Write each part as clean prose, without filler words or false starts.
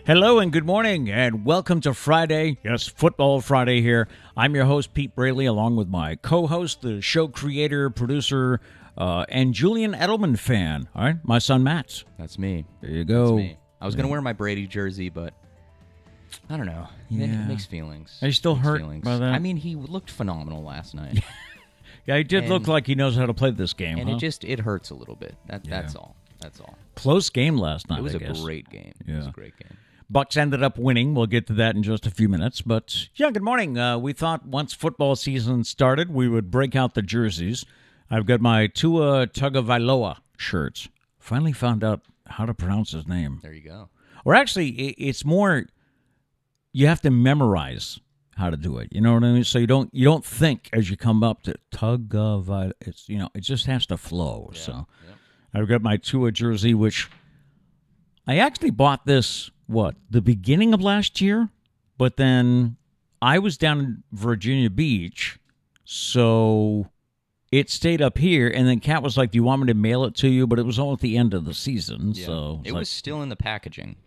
Hello and good morning, and welcome to Friday. Yes, Football Friday here. I'm your host, Pete Braley, along with my co-host, the show creator, producer, and Julian Edelman fan. All right, my son, Matt. That's me. There you go. That's me. I was going to wear my Brady jersey, but I don't know. Yeah. Mixed feelings. Are you still hurt by that? I mean, he looked phenomenal last night. Yeah, he did look like he knows how to play this game, and huh? it hurts a little bit. That's all. That's all. Close game last night, It was I guess. a great game. Yeah. It was a great game. Bucks ended up winning. We'll get to that in just a few minutes. But, yeah, good morning. We thought once football season started, we would break out the jerseys. I've got my Tua Tagovailoa shirts. Finally found out how to pronounce his name. There you go. Or actually, it's more, you have to memorize how to do it. You know what I mean? So you don't think as you come up to Tagovailoa. It's, it just has to flow. Yeah. So I've got my Tua jersey, which I actually bought this, the beginning of last year? But then I was down in Virginia Beach, so it stayed up here, and then Kat was like, do you want me to mail it to you? But it was all at the end of the season. Yeah. So it was still in the packaging.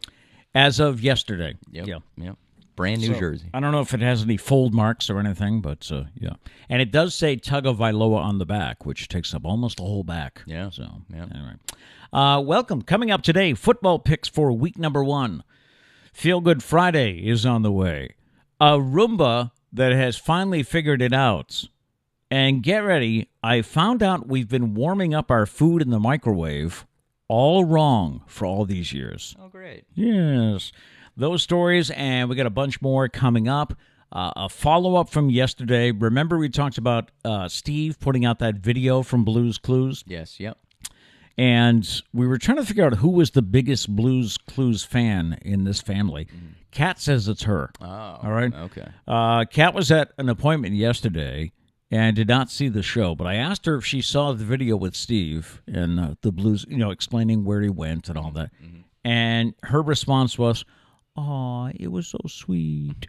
As of yesterday. Yep. Yeah. Yep. Brand new jersey. I don't know if it has any fold marks or anything, but yeah. And it does say Tagovailoa on the back, which takes up almost the whole back. Yeah. So, yeah. Anyway. Welcome. Coming up today, football picks for week number 1. Feel Good Friday is on the way. A Roomba that has finally figured it out. And get ready, I found out we've been warming up our food in the microwave all wrong for all these years. Oh, great. Yes. Those stories, and we got a bunch more coming up. A follow-up from yesterday. Remember we talked about Steve putting out that video from Blue's Clues? Yes, yep. And we were trying to figure out who was the biggest Blue's Clues fan in this family. Kat says it's her. Oh, all right. Okay. Kat was at an appointment yesterday and did not see the show, but I asked her if she saw the video with Steve and the Blues, explaining where he went and all that. Mm-hmm. And her response was, "Oh, it was so sweet."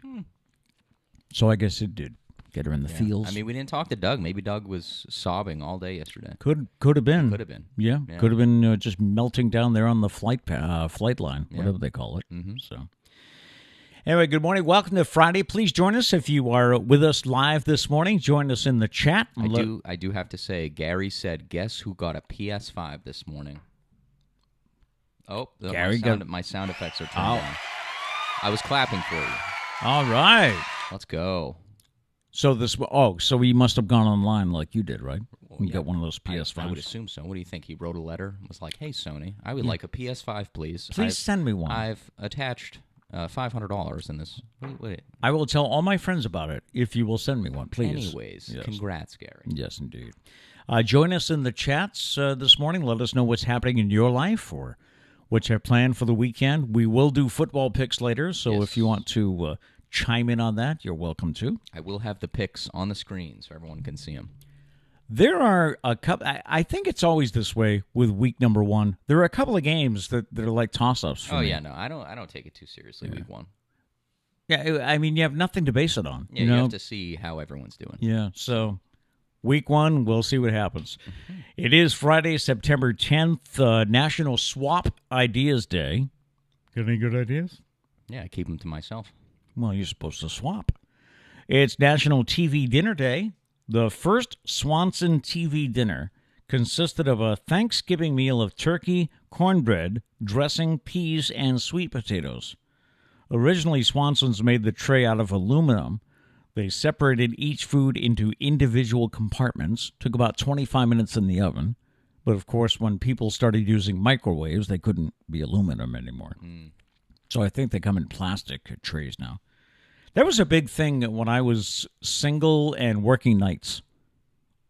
So I guess it did get her in the feels. I mean, we didn't talk to Doug. Maybe Doug was sobbing all day yesterday. Could have been. Could have been. Yeah. Could have been just melting down there on the flight line, whatever they call it. Mm-hmm. So, anyway, good morning. Welcome to Friday. Please join us if you are with us live this morning. Join us in the chat. I do have to say, Gary said, guess who got a PS5 this morning? Oh, Gary my sound effects are turned on. I was clapping for you. All right. Let's go. So so he must have gone online like you did, right? You got one of those PS5s. I would assume so. What do you think? He wrote a letter and was like, "Hey, Sony, I would like a PS5, please. Please send me one. I've attached $500 in this." Wait. I will tell all my friends about it if you will send me one, please. Anyways, yes. Congrats, Gary. Yes, indeed. Join us in the chats this morning. Let us know what's happening in your life or what's your plan for the weekend. We will do football picks later, so if you want to chime in on that, you're welcome to. I will have the picks on the screen so everyone can see them. There are a couple. I think it's always this way with week number 1. There are a couple of games that are like toss-ups for me. Yeah, no, I don't take it too seriously. Week 1. Yeah, I mean, you have nothing to base it on. Yeah, you have to see how everyone's doing. Yeah, so week 1, we'll see what happens. Mm-hmm. It is Friday, September 10th, National Swap Ideas Day. Got any good ideas? Yeah, I keep them to myself. Well, you're supposed to swap. It's National TV Dinner Day. The first Swanson TV dinner consisted of a Thanksgiving meal of turkey, cornbread, dressing, peas, and sweet potatoes. Originally, Swanson's made the tray out of aluminum. They separated each food into individual compartments. Took about 25 minutes in the oven. But, of course, when people started using microwaves, they couldn't be aluminum anymore. So I think they come in plastic trays now. That was a big thing when I was single and working nights.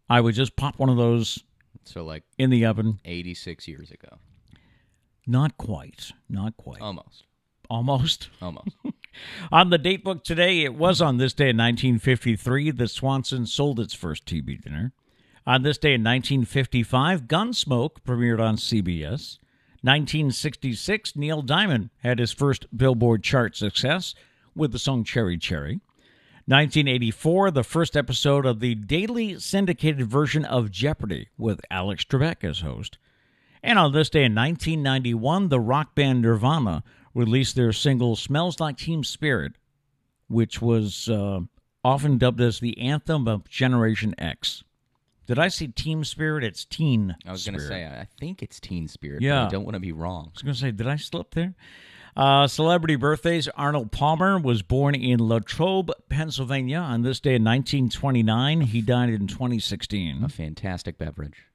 I would just pop one of those in the oven. 86 years ago. Not quite. Almost. Almost. On the date book today, it was on this day in 1953 that Swanson sold its first TV dinner. On this day in 1955, Gunsmoke premiered on CBS. 1966, Neil Diamond had his first Billboard chart success with the song Cherry Cherry. 1984, the first episode of the daily syndicated version of Jeopardy with Alex Trebek as host. And on this day in 1991, the rock band Nirvana released their single "Smells Like Teen Spirit," which was often dubbed as the anthem of Generation X. Did I say Team Spirit? It's Teen I was going to Spirit. say, I think it's Teen Spirit, Yeah. but I don't want to be wrong. I was going to say, did I slip there? Celebrity birthdays. Arnold Palmer was born in Latrobe, Pennsylvania on this day in 1929. He died in 2016. A fantastic beverage.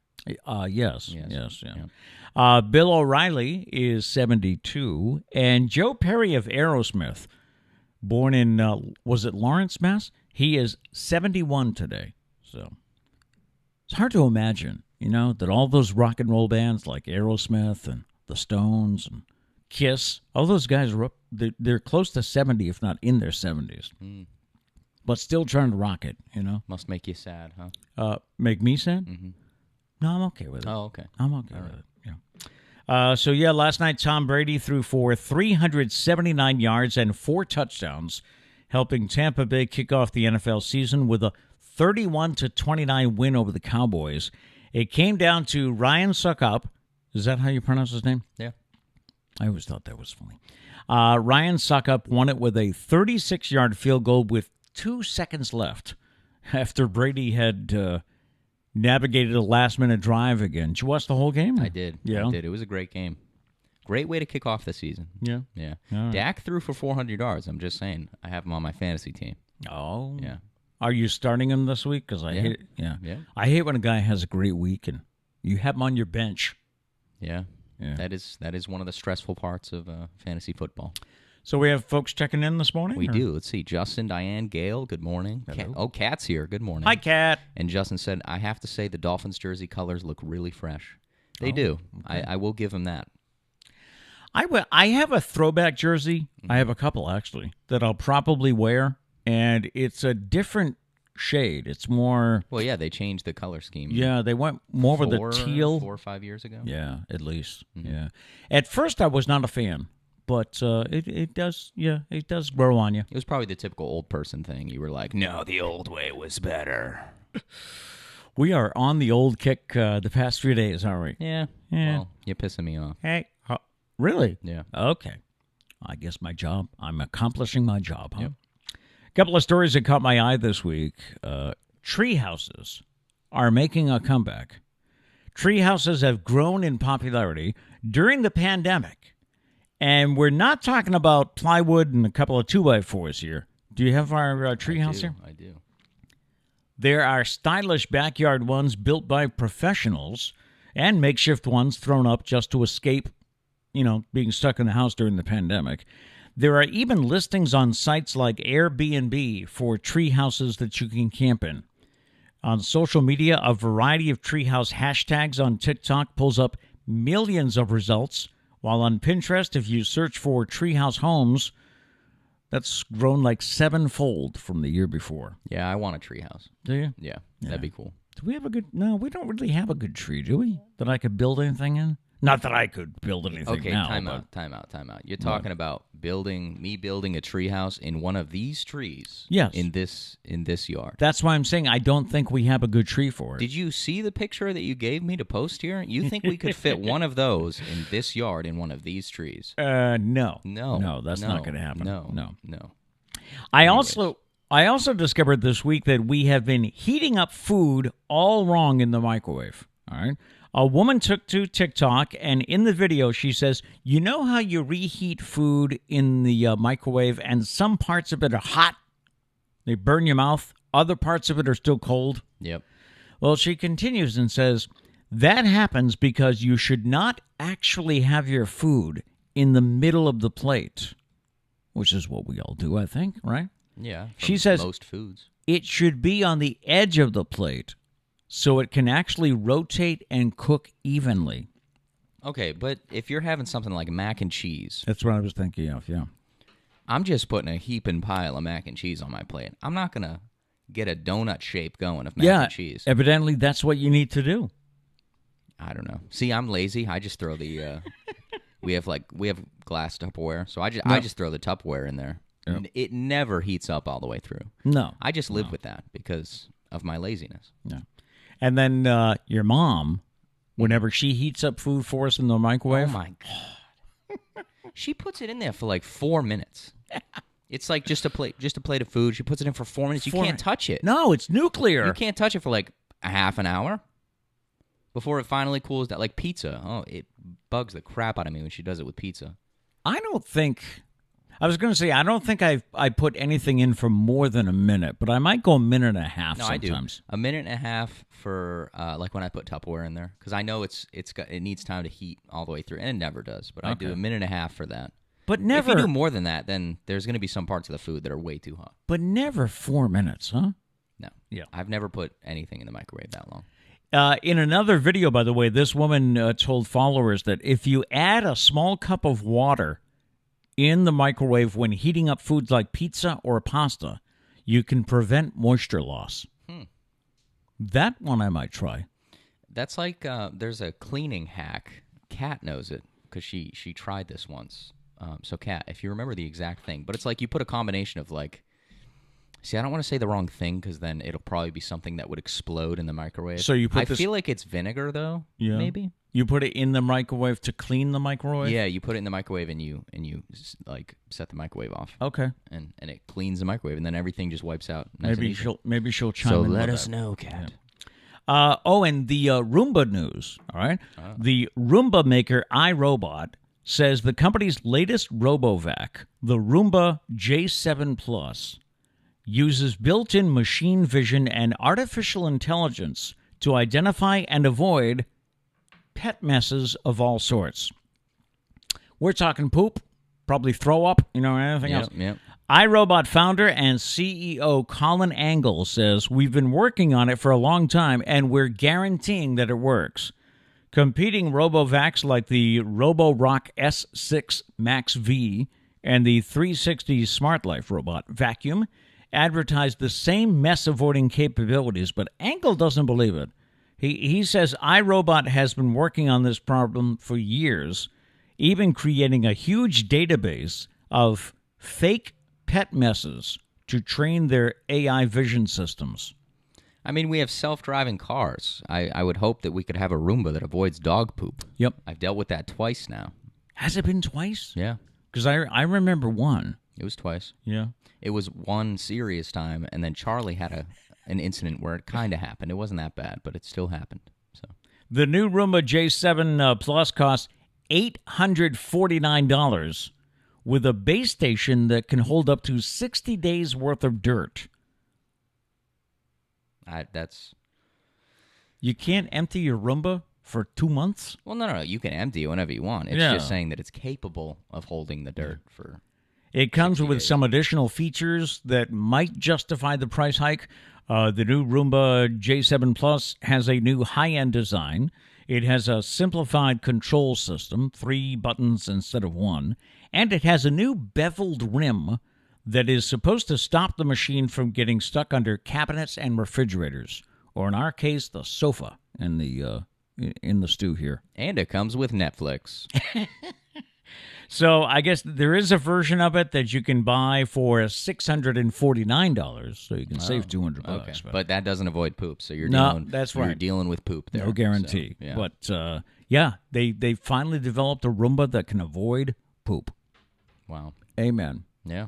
Yes. Yeah. Bill O'Reilly is 72. And Joe Perry of Aerosmith, born in, was it Lawrence, Mass? He is 71 today. So it's hard to imagine, that all those rock and roll bands like Aerosmith and the Stones and Kiss, all those guys are up, they're close to 70, if not in their 70s. But still trying to rock it, Must make you sad, huh? Make me sad? Mm-hmm. No, I'm okay with it. Oh, okay. I'm okay with it, yeah. Last night Tom Brady threw for 379 yards and 4 touchdowns, helping Tampa Bay kick off the NFL season with a 31-29 win over the Cowboys. It came down to Ryan Suckup. Is that how you pronounce his name? Yeah. I always thought that was funny. Ryan Suckup won it with a 36-yard field goal with 2 seconds left after Brady had navigated a last-minute drive again. Did you watch the whole game? I did. Yeah. I did. It was a great game. Great way to kick off the season. Yeah. Yeah. All right. Dak threw for 400 yards. I'm just saying. I have him on my fantasy team. Oh. Yeah. Are you starting him this week? Because I hate it. Yeah. I hate when a guy has a great week and you have him on your bench. Yeah. Yeah. That is one of the stressful parts of fantasy football. So we have folks checking in this morning? We do. Let's see. Justin, Diane, Gail, good morning. Kat's here. Good morning. Hi, Kat. And Justin said, I have to say the Dolphins jersey colors look really fresh. They do. Okay. I will give him that. I have a throwback jersey. I have a couple, actually, that I'll probably wear. And it's a different shade. It's more... Well, yeah, they changed the color scheme. Yeah, they went more with the teal. 4 or 5 years ago? Yeah, at least. Mm-hmm. Yeah. At first, I was not a fan. But it does grow on you. It was probably the typical old person thing. You were like, no, the old way was better. We are on the old kick the past few days, aren't we? Yeah. Well, you're pissing me off. Hey, really? Yeah. Okay. I guess I'm accomplishing my job, huh? Yep. A couple of stories that caught my eye this week. Treehouses are making a comeback. Treehouses have grown in popularity during the pandemic. And we're not talking about plywood and a couple of 2x4s here. Do you have our treehouse here? I do. There are stylish backyard ones built by professionals and makeshift ones thrown up just to escape, being stuck in the house during the pandemic. There are even listings on sites like Airbnb for treehouses that you can camp in. On social media, a variety of treehouse hashtags on TikTok pulls up millions of results. While on Pinterest, if you search for treehouse homes, that's grown like 7-fold from the year before. Yeah, I want a treehouse. Do you? Yeah, that'd be cool. Do we have a good... No, we don't really have a good tree, do we? That I could build anything in? Not that I could build anything now. Okay, time out. You're talking about me building a treehouse in one of these trees. Yes. In this yard. That's why I'm saying I don't think we have a good tree for it. Did you see the picture that you gave me to post here? You think we could fit one of those in this yard in one of these trees? No. No, that's not going to happen. No. I also discovered this week that we have been heating up food all wrong in the microwave. All right. A woman took to TikTok, and in the video, she says, you know how you reheat food in the microwave, and some parts of it are hot? They burn your mouth. Other parts of it are still cold. Yep. Well, she continues and says, that happens because you should not actually have your food in the middle of the plate, which is what we all do, I think, right? Yeah. She says most foods. It should be on the edge of the plate, so it can actually rotate and cook evenly. Okay, but if you're having something like mac and cheese... That's what I was thinking of, yeah. I'm just putting a heaping pile of mac and cheese on my plate. I'm not going to get a donut shape going of mac and cheese. Evidently that's what you need to do. I don't know. See, I'm lazy. I just throw the... we have glass Tupperware, so I just throw the Tupperware in there. Yep. It never heats up all the way through. No. I just live with that because of my laziness. Yeah. And then your mom, whenever she heats up food for us in the microwave. Oh, my God. She puts it in there for like 4 minutes. It's like just a plate of food. She puts it in for 4 minutes. You can't touch it. No, it's nuclear. You can't touch it for like a half an hour before it finally cools down. Like pizza. Oh, it bugs the crap out of me when she does it with pizza. I don't think I put anything in for more than a minute, but I might go a minute and a half sometimes. I do. A minute and a half for like when I put Tupperware in there, because I know it needs time to heat all the way through, and it never does. But I do a minute and a half for that. But never. If you do more than that, then there's going to be some parts of the food that are way too hot. But never 4 minutes, huh? No. Yeah. I've never put anything in the microwave that long. In another video, by the way, this woman told followers that if you add a small cup of water in the microwave when heating up foods like pizza or pasta, you can prevent moisture loss. That one I might try. That's like there's a cleaning hack. Kat knows it because she tried this once. So, Kat, if you remember the exact thing, but it's like you put a combination of like, see, I don't want to say the wrong thing because then it'll probably be something that would explode in the microwave. So you put I feel like it's vinegar though. Yeah. Maybe. You put it in the microwave to clean the microwave? Yeah, you put it in the microwave and you like set the microwave off. Okay. And it cleans the microwave and then everything just wipes out. Maybe she'll chime in. So let us know, Kat. Yeah. And the Roomba news, all right? The Roomba maker iRobot says the company's latest RoboVac, the Roomba J7 Plus, uses built-in machine vision and artificial intelligence to identify and avoid pet messes of all sorts. We're talking poop, probably throw up, anything else. Yep. iRobot founder and CEO Colin Angle says, we've been working on it for a long time, and we're guaranteeing that it works. Competing RoboVacs like the RoboRock S6 Max V and the 360 SmartLife robot vacuum advertised the same mess-avoiding capabilities, but Angle doesn't believe it. He says iRobot has been working on this problem for years, even creating a huge database of fake pet messes to train their AI vision systems. I mean, we have self-driving cars. I would hope that we could have a Roomba that avoids dog poop. Yep. I've dealt with that twice now. Has it been twice? Yeah. Because I remember one. It was twice. Yeah. It was one serious time, and then Charlie had an incident where it kind of happened. It wasn't that bad, but it still happened. So the new Roomba J7 Plus costs $849 with a base station that can hold up to 60 days worth of dirt. You can't empty your Roomba for 2 months? Well, no. You can empty it whenever you want. It's just saying that it's capable of holding the dirt for. It comes with some additional features that might justify the price hike. The new Roomba J7 Plus has a new high-end design. It has a simplified control system, 3 buttons instead of 1, and it has a new beveled rim that is supposed to stop the machine from getting stuck under cabinets and refrigerators, or in our case, the sofa in the stew here. And it comes with Netflix. So I guess there is a version of it that you can buy for $649, so you can save $200. Okay. But that doesn't avoid poop, so you're dealing with poop there. No guarantee. So, yeah. But they finally developed a Roomba that can avoid poop. Wow. Amen. Yeah.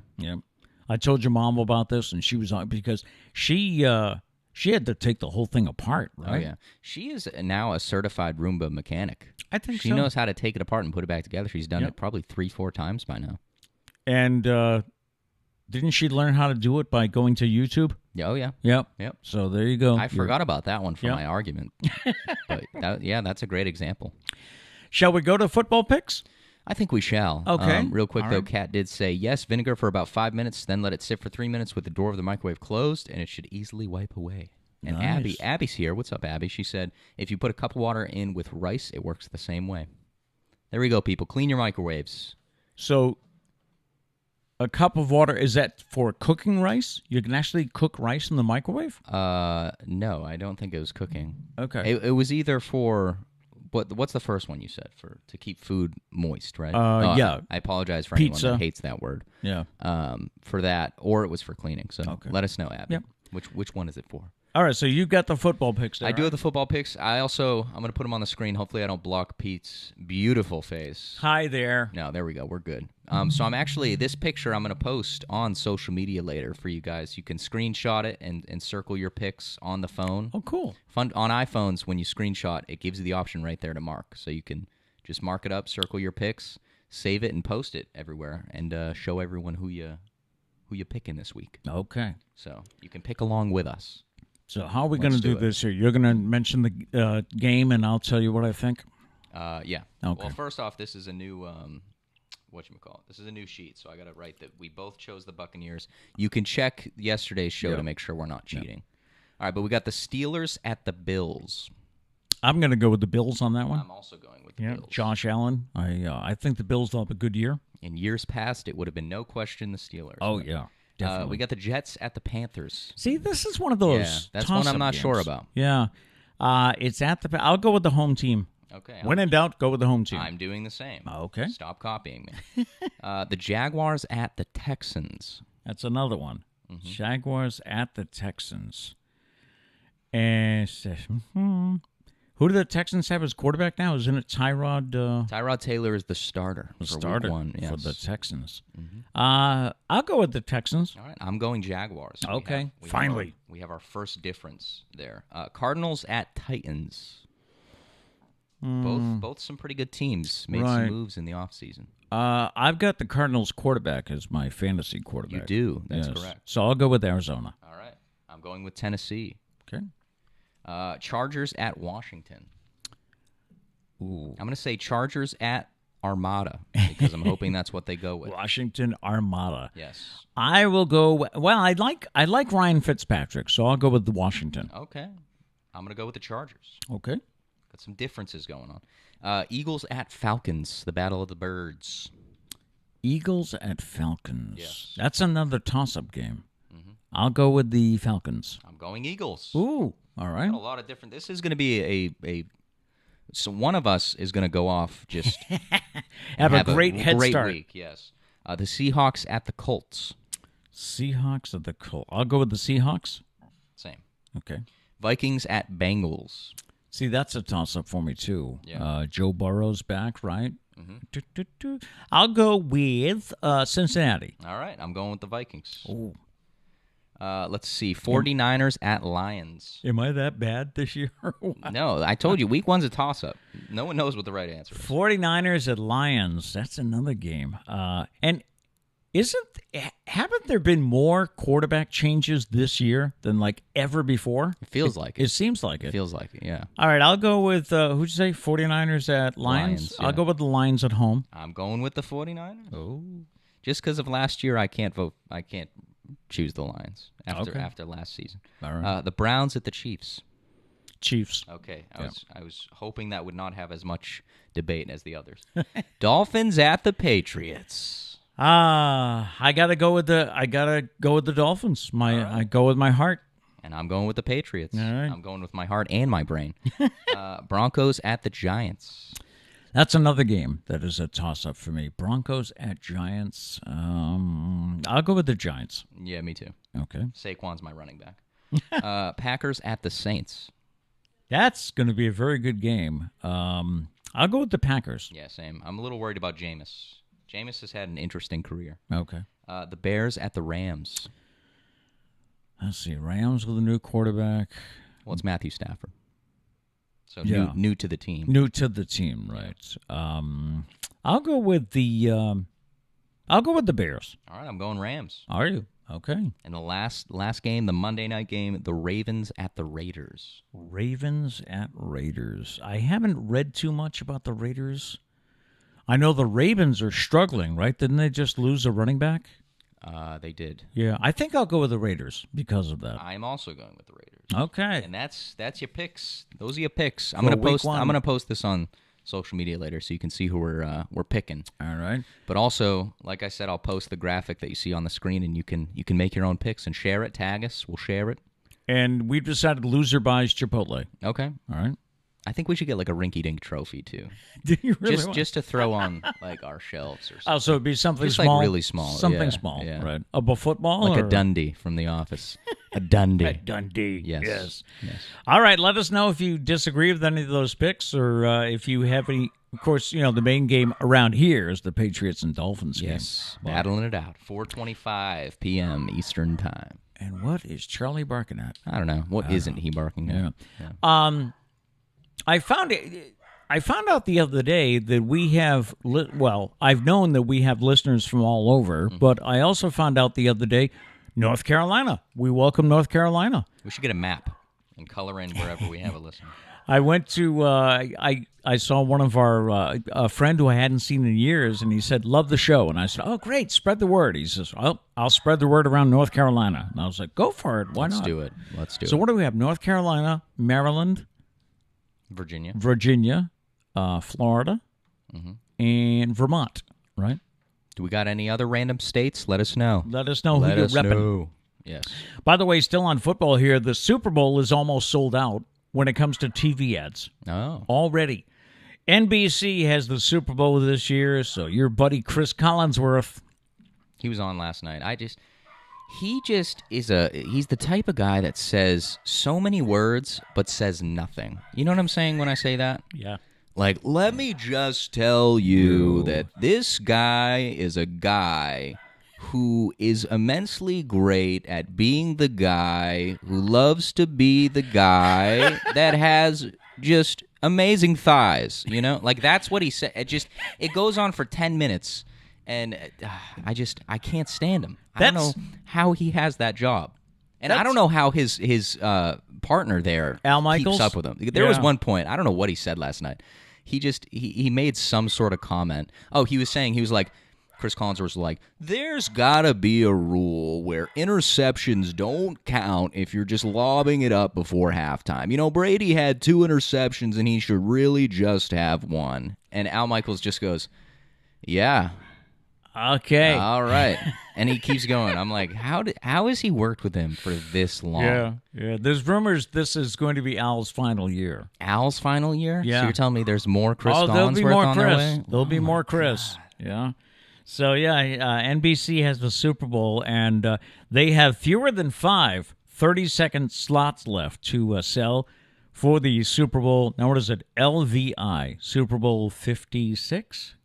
I told your mom about this, and she was on because she had to take the whole thing apart, right? Oh, yeah. She is now a certified Roomba mechanic. I think she knows how to take it apart and put it back together. She's done it probably 3-4 times by now. And didn't she learn how to do it by going to YouTube? Oh, yeah. Yep. So there you go. I forgot about that one for my argument. But that's a great example. Shall we go to football picks? I think we shall. Okay. Real quick, though, Kat did say, yes, vinegar for about 5 minutes, then let it sit for 3 minutes with the door of the microwave closed, and it should easily wipe away. And nice. Abby's here. What's up, Abby? She said, if you put a cup of water in with rice, it works the same way. There we go, people. Clean your microwaves. So a cup of water, is that for cooking rice? You can actually cook rice in the microwave? No, I don't think it was cooking. Okay. It was either for... What's the first one you said? To keep food moist, right? Yeah. I apologize for Pizza. anyone that hates that word. Yeah. For that, or it was for cleaning. So let us know, Abby. Yep. Which one is it for? All right, so you got the football picks there, I do right? have the football picks. I'm going to put them on the screen. Hopefully I don't block Pete's beautiful face. Hi there. No, there we go. We're good. So this picture I'm going to post on social media later for you guys. You can screenshot it and circle your picks on the phone. Oh, cool. Fun on iPhones, when you screenshot, it gives you the option right there to mark. So you can just mark it up, circle your picks, save it, and post it everywhere, and show everyone who you picking this week. Okay. So you can pick along with us. So how are we going to Let's do do it. this here? You're going to mention the game, and I'll tell you what I think? Yeah. Okay. Well, first off, this is a new whatchamacallit. This is a new sheet, so I got to write that we both chose the Buccaneers. You can check yesterday's show to make sure we're not cheating. All right, but we got the Steelers at the Bills. I'm going to go with the Bills on that one. I'm also going with the Bills. Josh Allen. I think the Bills will have a good year. In years past, it would have been no question the Steelers. Oh, yeah. Definitely. We got the Jets at the Panthers. See, this is one of those. Yeah, that's one I'm not sure about. Yeah, it's at the. I'll go with the home team. Okay. When in doubt, go with the home team. I'm doing the same. Okay. Stop copying me. The Jaguars at the Texans. That's another one. Mm-hmm. Jaguars at the Texans. And who do the Texans have as quarterback now? Isn't it Tyrod? Tyrod Taylor is the starter. The for starter week one, yes. for the Texans. Mm-hmm. I'll go with the Texans. All right, I'm going Jaguars. Okay, finally. We have our first difference there. Cardinals at Titans. Both some pretty good teams. Made some moves in the offseason. I've got the Cardinals quarterback as my fantasy quarterback. You do. That's correct. So I'll go with Arizona. All right. I'm going with Tennessee. Okay. Chargers at Washington. Ooh. I'm going to say Chargers at Armada because I'm hoping that's what they go with. Washington Armada. Yes. I will go. Well, I like Ryan Fitzpatrick, so I'll go with the Washington. Okay. I'm going to go with the Chargers. Okay. Got some differences going on. Eagles at Falcons, the Battle of the Birds. Eagles at Falcons. Yes. That's another toss-up game. Mm-hmm. I'll go with the Falcons. I'm going Eagles. Ooh, all right. Got a lot of different. This is going to be so one of us is going to go off just have a great head start. Week. Yes. The Seahawks at the Colts. Seahawks at the Colts. I'll go with the Seahawks. Same. Okay. Vikings at Bengals. See, that's a toss-up for me, too. Yeah. Joe Burrow's back, right? Mm-hmm. I'll go with Cincinnati. All right. I'm going with the Vikings. Oh. Let's see. 49ers at Lions. Am I that bad this year? No, I told you. Week one's a toss-up. No one knows what the right answer is. 49ers at Lions. That's another game. And haven't there been more quarterback changes this year than like ever before? It feels like it. It seems like it. Feels like it, yeah. All right, I'll go with, who'd you say, 49ers at Lions? Yeah. I'll go with the Lions at home. I'm going with the 49ers. Oh. Just because of last year, I can't vote. I can't choose the Lions after Okay. last season. All right. The Browns at the Chiefs. Chiefs. Okay, I was hoping that would not have as much debate as the others. Dolphins at the Patriots. I gotta go with the Dolphins. I go with my heart. And I'm going with the Patriots. All right. I'm going with my heart and my brain. Broncos at the Giants. That's another game that is a toss-up for me. Broncos at Giants. I'll go with the Giants. Yeah, me too. Okay. Saquon's my running back. Packers at the Saints. That's going to be a very good game. I'll go with the Packers. Yeah, same. I'm a little worried about Jameis. Jameis has had an interesting career. Okay. The Bears at the Rams. Let's see. Rams with a new quarterback. Well, it's Matthew Stafford. So Yeah. new to the team. New to the team, right? I'll go with the Bears. All right, I'm going Rams. Are you? Okay. And the last game, the Monday night game, the Ravens at the Raiders. Ravens at Raiders. I haven't read too much about the Raiders. I know the Ravens are struggling, right? Didn't they just lose a running back? They did. Yeah, I think I'll go with the Raiders because of that. I'm also going with the Raiders. Okay. And that's your picks. Those are your picks. I'm For gonna week post. one. I'm gonna post this on social media later, so you can see who we're picking. All right. But also, like I said, I'll post the graphic that you see on the screen, and you can make your own picks and share it. Tag us. We'll share it. And we've decided loser buys Chipotle. Okay. All right. I think we should get like a rinky-dink trophy too, Do you really just to throw on like our shelves or something. Oh, so it'd be something Just, like, small, really small. something Yeah, small, yeah. right? A football, Like or? a Dundee from The Office. A Dundee. At Dundee. Yes. All right, let us know if you disagree with any of those picks or if you have any. Of course, the main game around here is the Patriots and Dolphins game. Yes, battling it out. 4:25 p.m. Eastern Time. And what is Charlie barking at? I don't know. What isn't he barking at? Yeah. I found out the other day that we have. I've known that we have listeners from all over, but I also found out the other day, North Carolina. We welcome North Carolina. We should get a map and color in wherever we have a listener. I went to I saw one of our a friend who I hadn't seen in years, and he said, "Love the show." And I said, "Oh, great, spread the word." He says, I'll spread the word around North Carolina." And I was like, "Go for it, why not?" Let's do it. So what do we have? North Carolina, Maryland, Virginia, Florida, and Vermont. Right? Do we got any other random states? Let us know. Let us know who you're repping. Yes. By the way, still on football here. The Super Bowl is almost sold out when it comes to TV ads. Oh. Already. NBC has the Super Bowl this year, so your buddy Chris Collinsworth. He was on last night. He's the type of guy that says so many words but says nothing. You know what I'm saying when I say that? Yeah. Like, let me just tell you that this guy is a guy who is immensely great at being the guy who loves to be the guy that has just amazing thighs, Like, that's what he said. It goes on for 10 minutes, and I can't stand him. I don't know how he has that job. And I don't know how his partner there Al Michaels keeps up with him. There was one point, I don't know what he said last night. He made some sort of comment. Oh, he was like, Chris Collinsworth was like, there's got to be a rule where interceptions don't count if you're just lobbing it up before halftime. Brady had 2 interceptions, and he should really just have 1. And Al Michaels just goes, yeah. Okay. All right. And he keeps going. I'm like, how has he worked with him for this long? Yeah. There's rumors this is going to be Al's final year. Al's final year? Yeah. So you're telling me there's more Chris Collinsworth there'll be more on Chris. their way? There'll be more Chris. God. Yeah. So, NBC has the Super Bowl, and they have fewer than 5 30-second slots left to sell for the Super Bowl. Now, what is it? LVI, Super Bowl 56?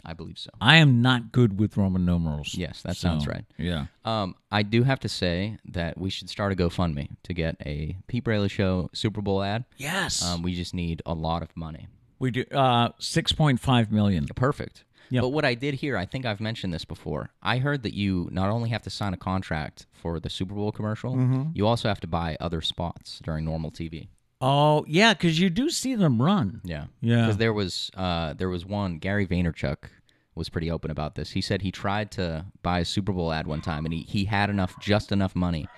I believe so. I am not good with Roman numerals. Yes, that sounds right. Yeah. I do have to say that we should start a GoFundMe to get a Pete Braley Show Super Bowl ad. Yes. We just need a lot of money. We do. $6.5 million. Perfect. Yep. But what I did hear, I think I've mentioned this before. I heard that you not only have to sign a contract for the Super Bowl commercial, you also have to buy other spots during normal TV. Oh, yeah, because you do see them run. Yeah. Yeah. Because there was one, Gary Vaynerchuk was pretty open about this. He said he tried to buy a Super Bowl ad one time, and he had just enough money,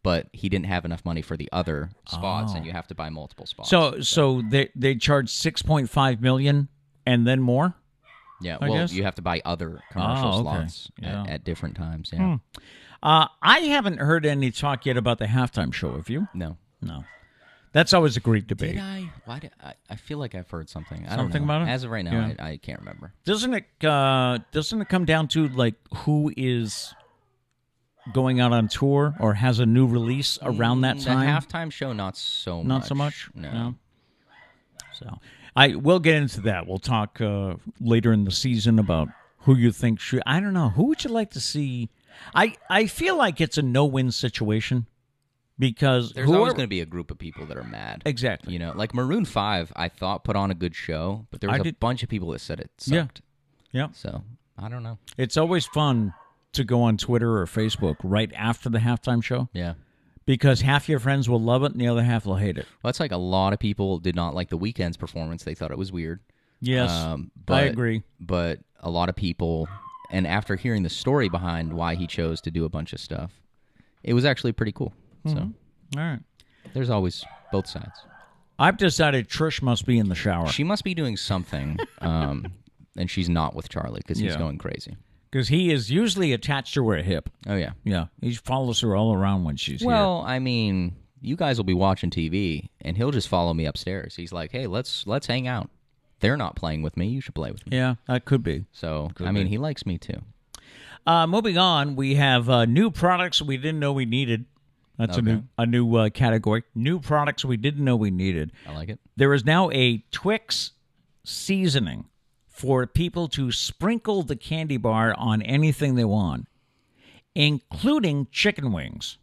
but he didn't have enough money for the other spots, and you have to buy multiple spots. So they charge $6.5 million and then more? Yeah, I guess? You have to buy other commercial slots at different times. Yeah. I haven't heard any talk yet about the halftime show. Have you? No. That's always a great debate. Did I? I feel like I've heard something. I Something don't know. about it? As of right now, I can't remember. Doesn't it come down to like who is going out on tour or has a new release around that time? The halftime show, not so much. Not so much? No. So we'll get into that. We'll talk later in the season about who you think should. I don't know. Who would you like to see? I feel like it's a no-win situation because there's always going to be a group of people that are mad. Exactly. Like Maroon 5, I thought put on a good show, but there was a bunch of people that said it sucked. Yeah. So I don't know. It's always fun to go on Twitter or Facebook right after the halftime show. Yeah. Because half your friends will love it and the other half will hate it. Well, it's like a lot of people did not like the Weeknd's performance. They thought it was weird. Yes, I agree. But a lot of people, and after hearing the story behind why he chose to do a bunch of stuff, it was actually pretty cool. So, all right. There's always both sides. I've decided Trish must be in the shower. She must be doing something, and she's not with Charlie because he's going crazy. Because he is usually attached to her hip. Oh, yeah. Yeah, he follows her all around when she's here. Well, I mean, you guys will be watching TV, and he'll just follow me upstairs. He's like, hey, let's hang out. They're not playing with me. You should play with me. Yeah, that could be. So, he likes me too. Moving on, we have new products we didn't know we needed. That's Okay. a new category. New products we didn't know we needed. I like it. There is now a Twix seasoning for people to sprinkle the candy bar on anything they want, including chicken wings.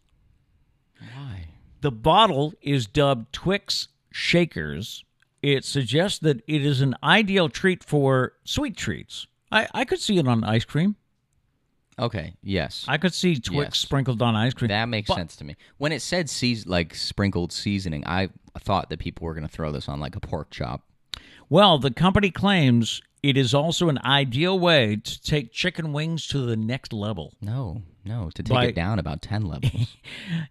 Why? The bottle is dubbed Twix Shakers. It suggests that it is an ideal treat for sweet treats. I could see it on ice cream. Okay. Yes. I could see Twix Yes. sprinkled on ice cream. That makes sense to me. When it said sprinkled seasoning, I thought that people were going to throw this on like a pork chop. Well, the company claims it is also an ideal way to take chicken wings to the next level, No, to take it down about 10 levels.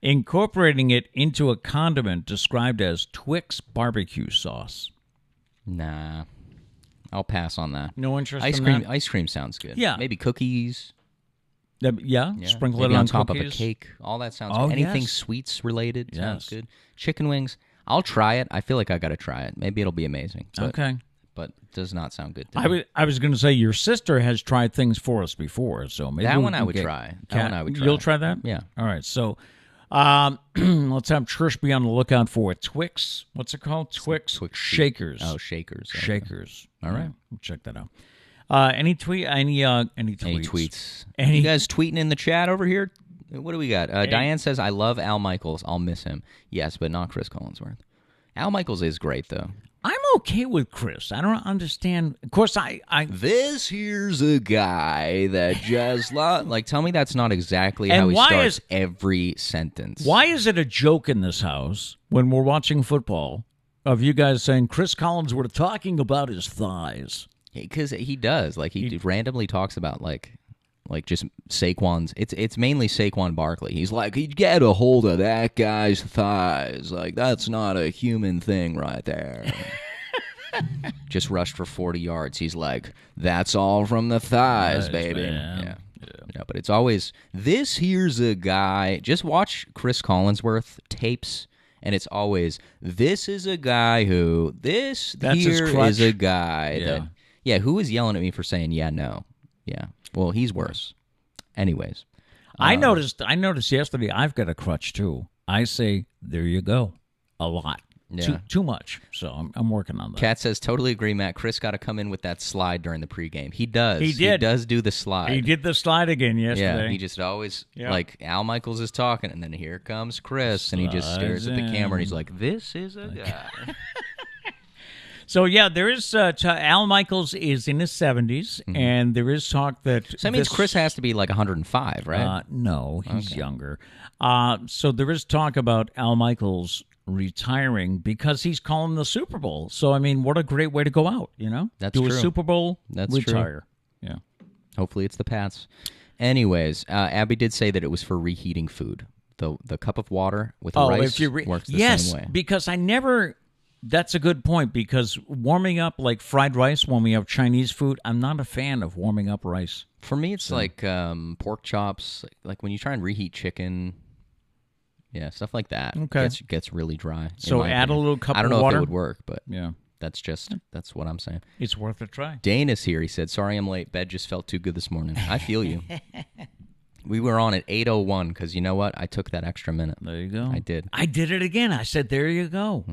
incorporating it into a condiment described as Twix barbecue sauce. Nah, I'll pass on that. No interest Ice in cream. that? Ice cream sounds good. Yeah. Maybe cookies. Yeah, Yeah. sprinkle Maybe it on top cookies. of a cake. All that sounds Oh, good. Anything yes. sweets related sounds Yes. good. Chicken wings. I'll try it. I feel like I got to try it. Maybe it'll be amazing. But, Okay. But it does not sound good to me. I was going to say your sister has tried things for us before, so maybe That we one I can would get try. That Kat- one I would try. You'll try that? Yeah. All right. So let's have Trish be on the lookout for Twix. What's it called? Twix Shakers. Oh, shakers. Okay. Shakers. All right. We'll check that out. Any tweets? Any tweets? Any- You guys tweeting in the chat over here? What do we got? Diane says, I love Al Michaels. I'll miss him. Yes, but not Chris Collinsworth. Al Michaels is great, though. I'm okay with Chris. I don't understand. Of course, I This here's a guy that just like tell me that's not exactly And how he why starts is- every sentence. why is it a joke in this house when we're watching football of you guys saying Chris Collinsworth talking about his thighs? Because he does. Like he randomly talks about like just Saquon's. It's mainly Saquon Barkley. He's like, he'd get a hold of that guy's thighs. Like that's not a human thing right there. Just rushed for 40 yards. He's like, that's all from the thighs, baby. man. Yeah, but it's always this here's a guy. Just watch Chris Collinsworth tapes, and it's always this is a guy who this That's his here crutch. is a guy Yeah. that who is yelling at me for saying yeah no yeah well he's worse. Anyways, I noticed yesterday I've got a crutch too. I say there you go a lot. Yeah. Too much. So I'm working on that. Kat says totally agree, Matt. Chris got to come in with that slide during the pregame. He does. He did. He does do the slide. He did the slide again yesterday. Yeah, he just always, Yeah. like, Al Michaels is talking, and then here comes Chris, and he just stares at the Slides camera, and he's in. like, this is a guy. So yeah, there is Al Michaels is in his 70s, and there is talk that Mm-hmm. So that means this- Chris has to be like 105, right? No, he's younger. So there is talk about Al Michaels retiring because he's calling the Super Bowl. So I mean, what a great way to go out, you know? That's Do true. a Super Bowl, That's true. retire. Yeah. Hopefully it's the Pats. Anyways, Abby did say that it was for reheating food. The cup of water with rice if you works the yes, same way. because I never. That's a good point because warming up like fried rice, warming up Chinese food, I'm not a fan of warming up rice. For me, it's like pork chops. Like when you try and reheat chicken, yeah, stuff like that. Okay. Gets really dry. in So my add opinion. a little cup I don't of know water. if it would work, but Yeah, that's what I'm saying. it's worth a try. Dana's here. He said, "Sorry, I'm late. Bed just felt too good this morning." I feel you. We were on at 8:01 because you know what? I took that extra minute. There you go. I did. I did it again. I said, "There you go."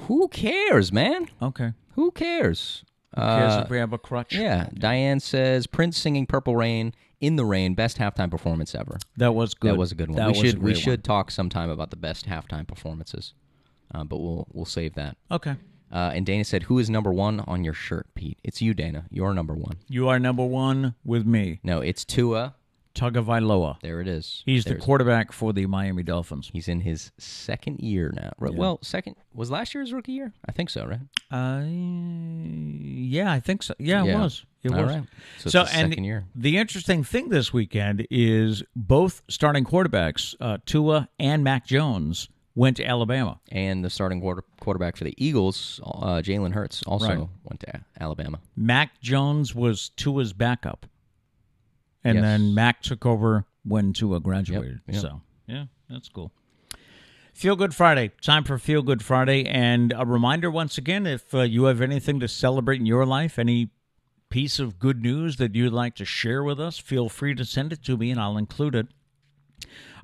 Who cares, man? Okay. Who cares? Who cares if we have a crutch? Yeah. Diane says Prince singing "Purple Rain" in the rain, best halftime performance ever. That was good. That was a good one. That we was a should we great should talk sometime about the best halftime performances, but we'll save that. one. Okay. And Dana said, "Who is number one on your shirt, Pete?" It's you, Dana. You're number one. You are number one with me, No, it's Tua. Tagovailoa. There it is. He's the There's- quarterback for the Miami Dolphins. He's in his second year now. Well, second was last year's rookie year. I think so, right? Yeah, I think so. Yeah, it Yeah. was. It All was. right. So it's his second year. The interesting thing this weekend is both starting quarterbacks, Tua and Mac Jones, went to Alabama. And the starting quarterback for the Eagles, Jalen Hurts, also Right. went to Alabama. Mac Jones was Tua's backup. And Yes. then Mac took over when Tua graduated. Yep. So, yeah, that's cool. Feel Good Friday. Time for Feel Good Friday. And a reminder once again, if you have anything to celebrate in your life, any piece of good news that you'd like to share with us, feel free to send it to me and I'll include it.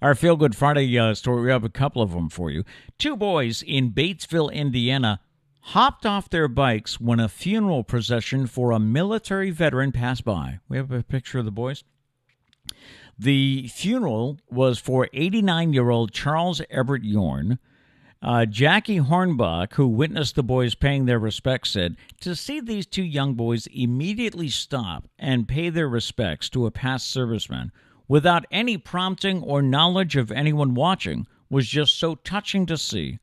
Our Feel Good Friday story, we have a couple of them for you. Two boys in Batesville, Indiana, hopped off their bikes when a funeral procession for a military veteran passed by. We have a picture of the boys. The funeral was for 89-year-old Charles Everett Yorn. Jackie Hornbach, who witnessed the boys paying their respects, said, to see these two young boys immediately stop and pay their respects to a past serviceman without any prompting or knowledge of anyone watching was just so touching to see.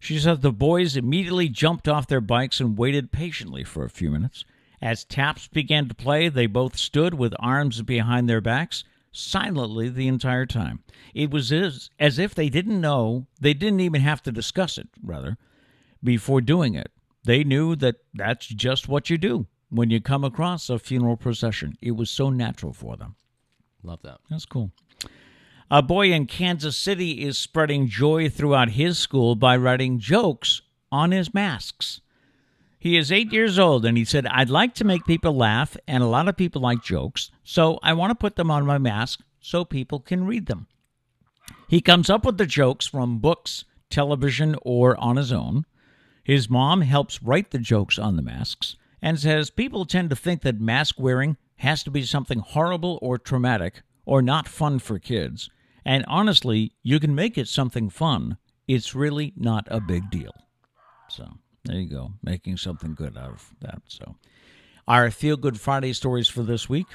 She said the boys immediately jumped off their bikes and waited patiently for a few minutes. As taps began to play, they both stood with arms behind their backs, silently the entire time. It was as if they didn't know, they didn't even have to discuss it, rather, before doing it. They knew that that's just what you do when you come across a funeral procession. It was so natural for them. Love that. That's cool. A boy in Kansas City is spreading joy throughout his school by writing jokes on his masks. He is 8 years old, and he said, I'd like to make people laugh, and a lot of people like jokes, so I want to put them on my mask so people can read them. He comes up with the jokes from books, television, or on his own. His mom helps write the jokes on the masks and says people tend to think that mask wearing has to be something horrible or traumatic or not fun for kids. And honestly, you can make it something fun. It's really not a big deal. So there you go, making something good out of that. So our Feel Good Friday stories for this week.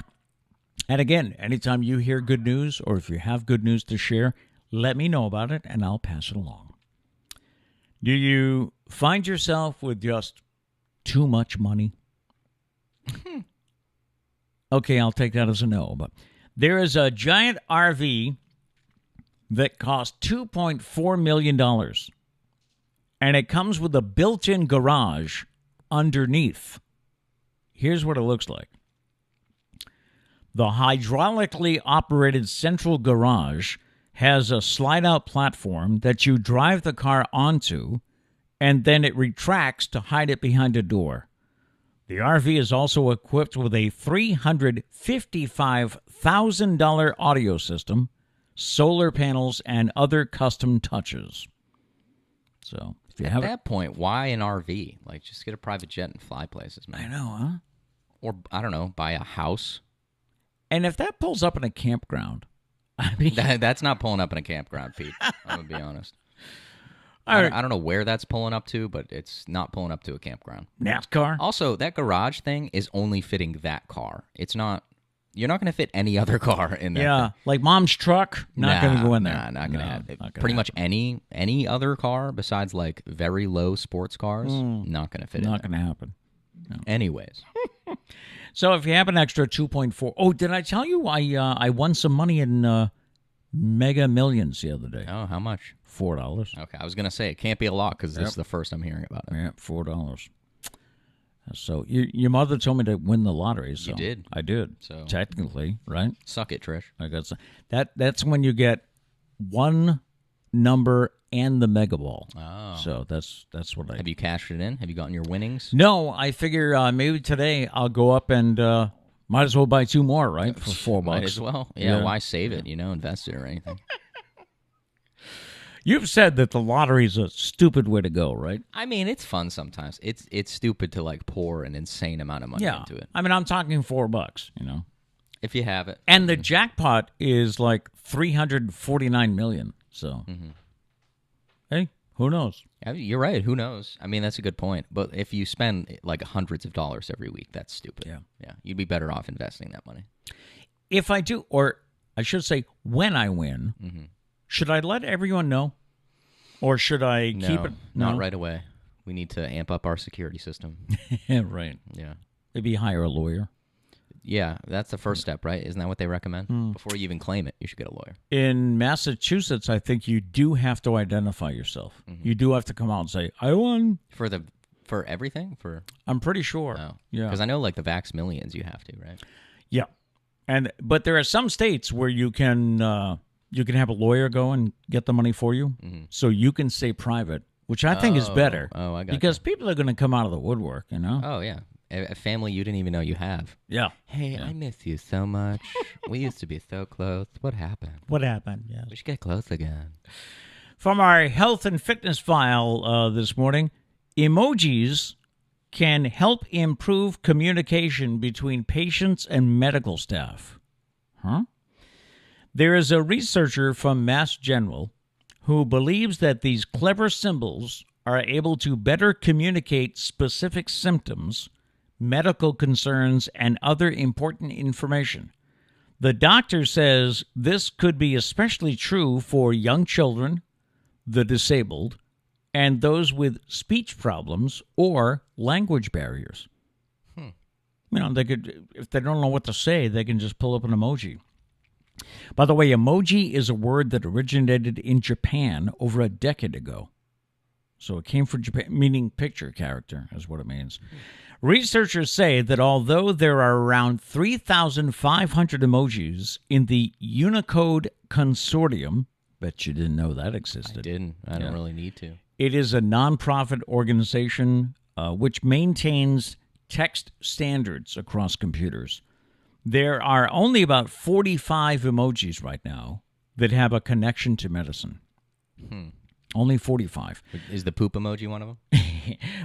And again, anytime you hear good news or if you have good news to share, let me know about it and I'll pass it along. Do you find yourself with just too much money? Okay, I'll take that as a no. But there is a giant RV that costs $2.4 million. And it comes with a built-in garage underneath. Here's what it looks like. The hydraulically operated central garage has a slide-out platform that you drive the car onto, and then it retracts to hide it behind a door. The RV is also equipped with a $355,000 audio system, solar panels, and other custom touches. So, if you At have that point, why an RV? Like, just get a private jet and fly places, man. I know, huh? Or, I don't know, buy a house. And if that pulls up in a campground, I mean, That's not pulling up in a campground, Pete. I'm going to be honest. I don't know where that's pulling up to, but it's not pulling up to a campground. NASCAR? Also, that garage thing is only fitting that car. It's not... You're not going to fit any other car in there. Yeah, like mom's truck, not going to go in there. Nah, not going to happen. Not gonna Pretty happen. much any other car besides like very low sports cars, not going to fit in Not there. going to happen. No. Anyways. So if you have an extra 2.4... Oh, did I tell you I won some money in Mega Millions the other day? Oh, how much? $4. Okay, I was going to say, it can't be a lot because this is the first I'm hearing about it. Yeah, $4. So your mother told me to win the lottery. So You did. I did. So technically, right? Suck it, Trish. I got some, that's when you get one number and the Mega Ball. Oh. So that's what I. Have you cashed it in? Have you gotten your winnings? No, I figure maybe today I'll go up and might as well buy two more, right? For $4. Might as well. Yeah, why save it? Invest it or anything. You've said that the lottery is a stupid way to go, right? I mean, it's fun sometimes. It's stupid to like pour an insane amount of money into it. I mean, I'm talking $4, If you have it. And the jackpot is like $349 million. So, hey, who knows? I mean, you're right. Who knows? I mean, that's a good point. But if you spend like hundreds of dollars every week, that's stupid. Yeah. You'd be better off investing that money. If I do, or I should say when I win, should I let everyone know? Or should I keep it? Not right away. We need to amp up our security system. Yeah, right. Yeah. Maybe hire a lawyer. Yeah, that's the first step, right? Isn't that what they recommend? Before you even claim it, you should get a lawyer. In Massachusetts, I think you do have to identify yourself. You do have to come out and say, I won. For everything? I'm pretty sure. Oh. Yeah. Because I know like the Vax Millions you have to, right? Yeah. But there are some states where you can have a lawyer go and get the money for you. So you can stay private, which I think is better. Oh, I got Because people are going to come out of the woodwork, Oh, yeah. A family you didn't even know you have. Yeah. Hey, I miss you so much. We used to be so close. What happened? What happened? Yeah. We should get close again. From our health and fitness file this morning, emojis can help improve communication between patients and medical staff. Huh? There is a researcher from Mass General who believes that these clever symbols are able to better communicate specific symptoms, medical concerns, and other important information. The doctor says this could be especially true for young children, the disabled, and those with speech problems or language barriers. You know, they could, if they don't know what to say, they can just pull up an emoji. By the way, emoji is a word that originated in Japan over a decade ago. So it came from Japan, meaning picture character is what it means. Researchers say that although there are around 3,500 emojis in the Unicode Consortium, bet you didn't know that existed. I didn't. I don't really need to. It is a nonprofit organization which maintains text standards across computers. There are only about 45 emojis right now that have a connection to medicine. Only 45. Is the poop emoji one of them?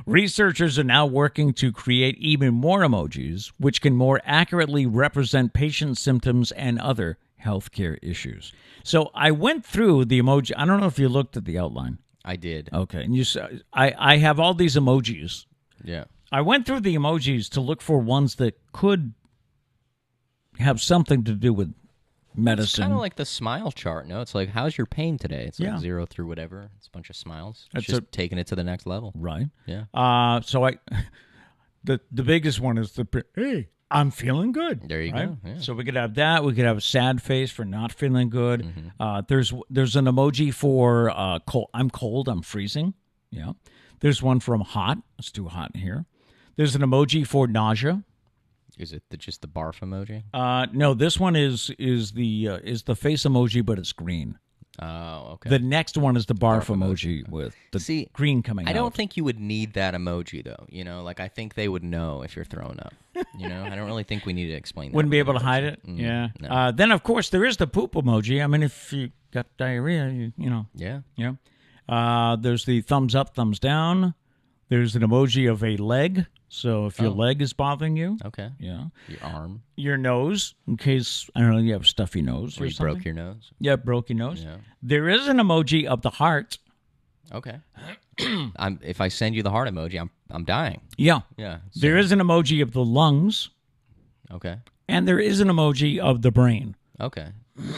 Researchers are now working to create even more emojis, which can more accurately represent patient symptoms and other healthcare issues. So I went through the emoji. I don't know if you looked at the outline. I did. Okay. And you saw, I have all these emojis. Yeah. I went through the emojis to look for ones that could have something to do with medicine. It's kind of like the smile chart, no? It's like, how's your pain today? It's like Yeah. 0 through whatever. It's a bunch of smiles. That's It's just taking it to the next level. Right. Yeah. So the biggest one is hey, I'm feeling good. There you go. Yeah. So we could have that. We could have a sad face for not feeling good. There's an emoji for cold. I'm cold. I'm freezing. Yeah. There's one for I'm hot. It's too hot in here. There's an emoji for nausea. Is it just the barf emoji? No, this one is the face emoji, but it's green. Oh, okay. The next one is the barf emoji with the green coming out. I don't think you would need that emoji, though. You know, like, I think they would know if you're throwing up. You know, I don't really think we need to explain that. Wouldn't be able to hide it? Yeah. No. Then, of course, there is the poop emoji. I mean, if you got diarrhea, you know. Yeah. Yeah. There's the thumbs up, thumbs down. There's an emoji of a leg. So if your leg is bothering you. Okay. Yeah. Your arm. Your nose, in case, I don't know, you have a stuffy nose Or or you something. broke your nose. Yeah, broke your nose. Yeah. There is an emoji of the heart. Okay. If I send you the heart emoji, I'm dying. Yeah. Yeah. So, There is an emoji of the lungs. Okay. And there is an emoji of the brain. Okay.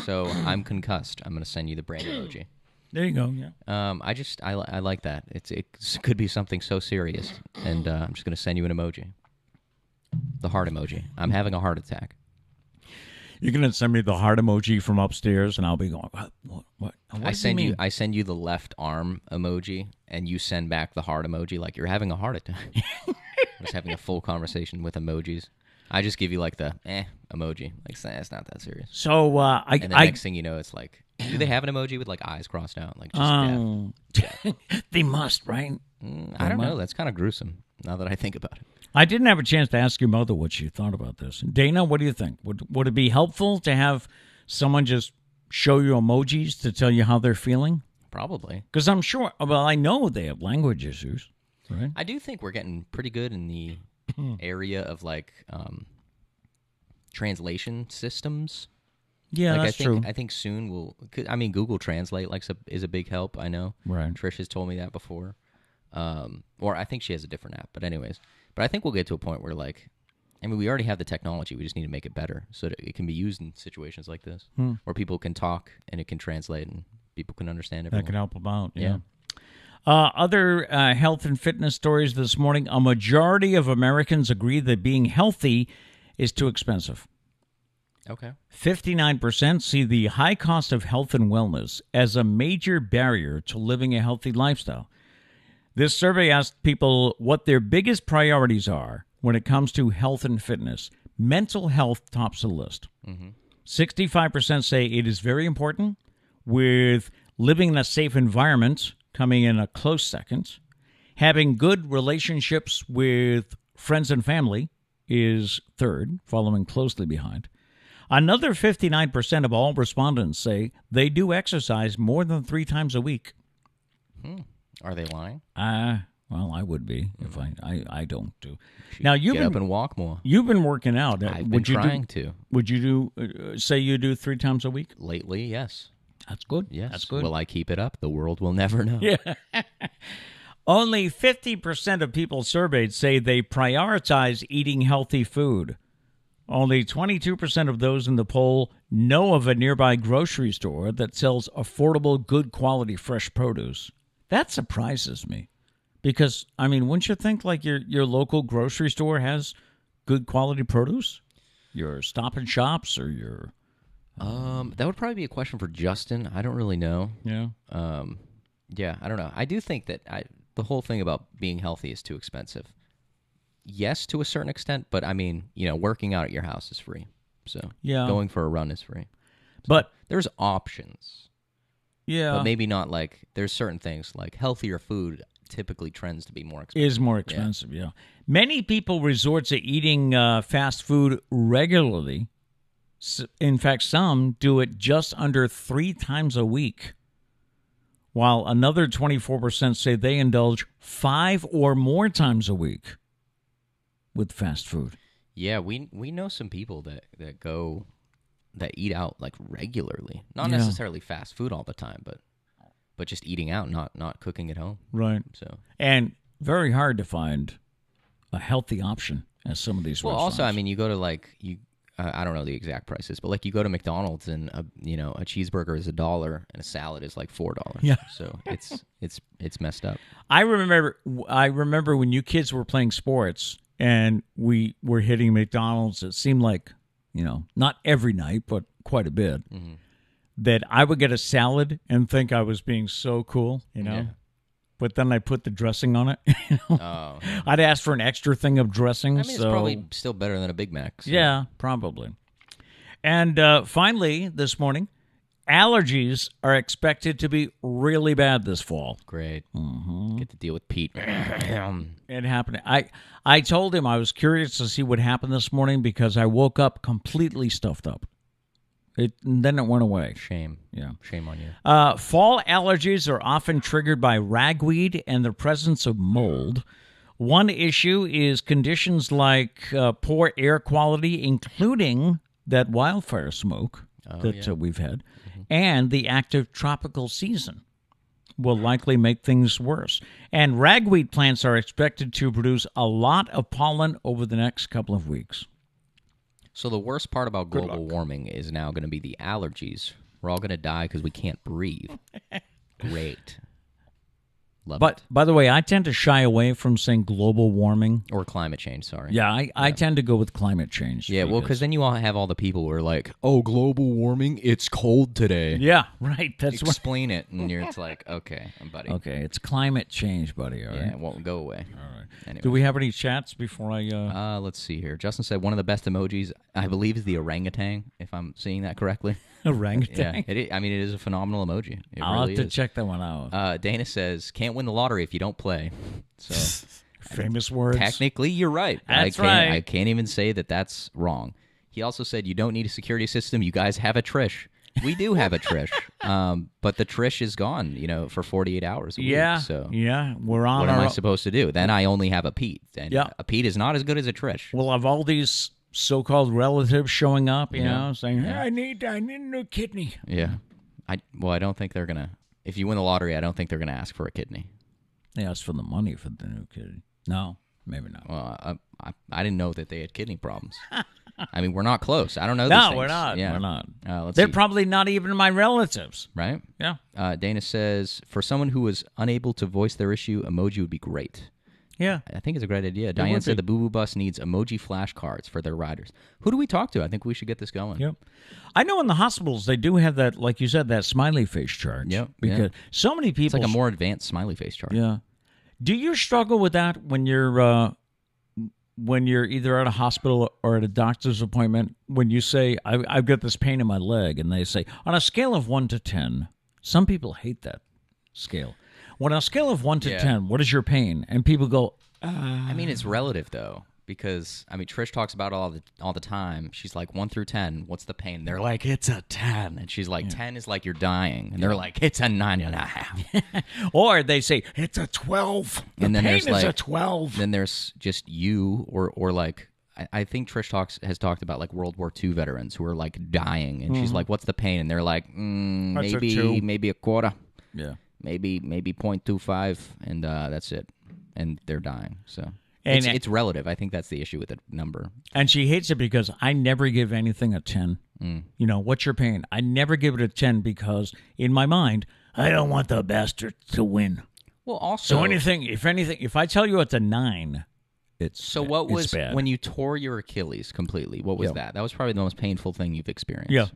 So I'm concussed. I'm going to send you the brain emoji. There you go. Yeah. I like that. It could be something so serious, and I'm just going to send you an emoji. The heart emoji. I'm having a heart attack. You're going to send me the heart emoji from upstairs, and I'll be going, what I send you the left arm emoji, and you send back the heart emoji like you're having a heart attack. Just having a full conversation with emojis. I just give you like the emoji. Like, it's not that serious. So and the next thing you know, it's like, do they have an emoji with like eyes crossed out? Like, just death? They must, right? I don't know. That's kind of gruesome now that I think about it. I didn't have a chance to ask your mother what she thought about this. Dana, what do you think? Would it be helpful to have someone just show you emojis to tell you how they're feeling? Probably. Because I'm sure, well, I know they have language issues, right? I do think we're getting pretty good in the area of like translation systems. Yeah, like, that's true. I think soon Google Translate is a big help. I know. Right. Trish has told me that before. Or I think she has a different app. But anyways, I think we'll get to a point where like, I mean, we already have the technology. We just need to make it better so that it can be used in situations like this, where people can talk and it can translate and people can understand everyone. That can help them out. Yeah. Other health and fitness stories this morning. A majority of Americans agree that being healthy is too expensive. Okay. 59% see the high cost of health and wellness as a major barrier to living a healthy lifestyle. This survey asked people what their biggest priorities are when it comes to health and fitness. Mental health tops the list. 65% say it is very important, with living in a safe environment coming in a close second. Having good relationships with friends and family is third, following closely behind. Another 59% of all respondents say they do exercise more than 3 times a week. Are they lying? Well, I would be if I don't do. Now Get up and walk more. You've been working out. I've been trying to. Would you do? Say you do 3 times a week? Lately, yes. That's good. Yes. That's good. Will I keep it up? The world will never know. Yeah. Only 50% of people surveyed say they prioritize eating healthy food. Only 22% of those in the poll know of a nearby grocery store that sells affordable, good quality fresh produce. That surprises me. Because, I mean, wouldn't you think like your local grocery store has good quality produce? Your Stop and Shops or your... That would probably be a question for Justin. I don't really know. Yeah. Yeah, I don't know. I do think that the whole thing about being healthy is too expensive. Yes, to a certain extent, but I mean, working out at your house is free. So going for a run is free. So but there's options. Yeah. But maybe not like, there's certain things like healthier food typically trends to be more expensive. Is more expensive, yeah. Many people resort to eating fast food regularly. In fact, some do it just under 3 times a week, while another 24% say they indulge 5 or more times a week with fast food. Yeah, we know some people that eat out like regularly. Not necessarily fast food all the time, but just eating out, not cooking at home. Right. So and very hard to find a healthy option at some of these restaurants. Well, also, I mean, you go to I don't know the exact prices, but like you go to McDonald's and a cheeseburger is $1 and a salad is like $4. Yeah. So it's messed up. I remember when you kids were playing sports and we were hitting McDonald's. It seemed like, not every night, but quite a bit. Mm-hmm. That I would get a salad and think I was being so cool, Yeah. But then I put the dressing on it. Oh. I'd ask for an extra thing of dressing. I mean, it's probably still better than a Big Mac. So. Yeah, probably. And finally, this morning, allergies are expected to be really bad this fall. Great. Mm-hmm. Get to deal with Pete. It happened. I told him I was curious to see what happened this morning because I woke up completely stuffed up. Then it went away. Shame. Yeah. Shame on you. Fall allergies are often triggered by ragweed and the presence of mold. One issue is conditions like poor air quality, including that wildfire smoke that we've had, and the active tropical season will likely make things worse. And ragweed plants are expected to produce a lot of pollen over the next couple of weeks. So the worst part about global warming is now going to be the allergies. We're all going to die because we can't breathe. Great. Love it. By the way, I tend to shy away from saying global warming. Or climate change, sorry. Yeah, I tend to go with climate change. Yeah, well, because then you all have all the people who are like, oh, global warming, it's cold today. Yeah, right. That's Explain it, and it's like, okay, buddy. Okay, it's climate change, buddy, all right? Yeah, it won't go away. All right. Anyway. Do we have any chats before I... Let's see here. Justin said one of the best emojis, I believe, is the orangutan, if I'm seeing that correctly. Orangutan? Yeah, it is a phenomenal emoji. I'll really have to is. check that one out. Dana says, can't win the lottery if you don't play. So famous words. Technically, you're right. That's right. I can't even say that that's wrong. He also said, you don't need a security system. You guys have a Trish. We do have a Trish. But the Trish is gone, for 48 hours a week. So yeah. We're on what am I supposed to do? Then I only have a Pete. And a Pete is not as good as a Trish. We'll have all these so-called relatives showing up, saying, hey, I need a new kidney. Yeah. I don't think they're going to, if you win the lottery, I don't think they're going to ask for a kidney. They asked for the money for the new kidney. No, maybe not. Well, I didn't know that they had kidney problems. I mean, we're not close. I don't know these things. No, we're not. Yeah. We're not. They're probably not even my relatives. Right? Yeah. Dana says, for someone who was unable to voice their issue, emoji would be great. Yeah. I think it's a great idea. Diane said the Boo Boo Bus needs emoji flashcards for their riders. Who do we talk to? I think we should get this going. Yep. I know in the hospitals they do have that, like you said, that smiley face chart. Yep. Because so many people... It's like a more advanced smiley face chart. Yeah. Do you struggle with that when you're either at a hospital or at a doctor's appointment, when you say, I've got this pain in my leg, and they say, on a scale of 1 to 10, some people hate that scale. When on a scale of 1 to 10, what is your pain? And people go, I mean, it's relative though, because I mean, Trish talks about it all the time. She's like 1 through 10. What's the pain? They're like, it's a 10, and she's like, 10 is like you're dying, and they're like, it's a 9.5. Or they say it's a 12. And then pain there's is like a 12. Then there's just you, or like I think Trish has talked about like World War II veterans who are like dying, and she's like, what's the pain? And they're like, maybe a quarter. Yeah. Maybe 0.25, and that's it. And they're dying. So And it's relative. I think that's the issue with the number. And she hates it because I never give anything a 10. You know, what's your pain? I never give it a 10 because in my mind, I don't want the bastard to win. Well, also, So if I tell you it's a 9, it's what was bad. when you tore your Achilles completely? What was that? That was probably the most painful thing you've experienced. Yeah,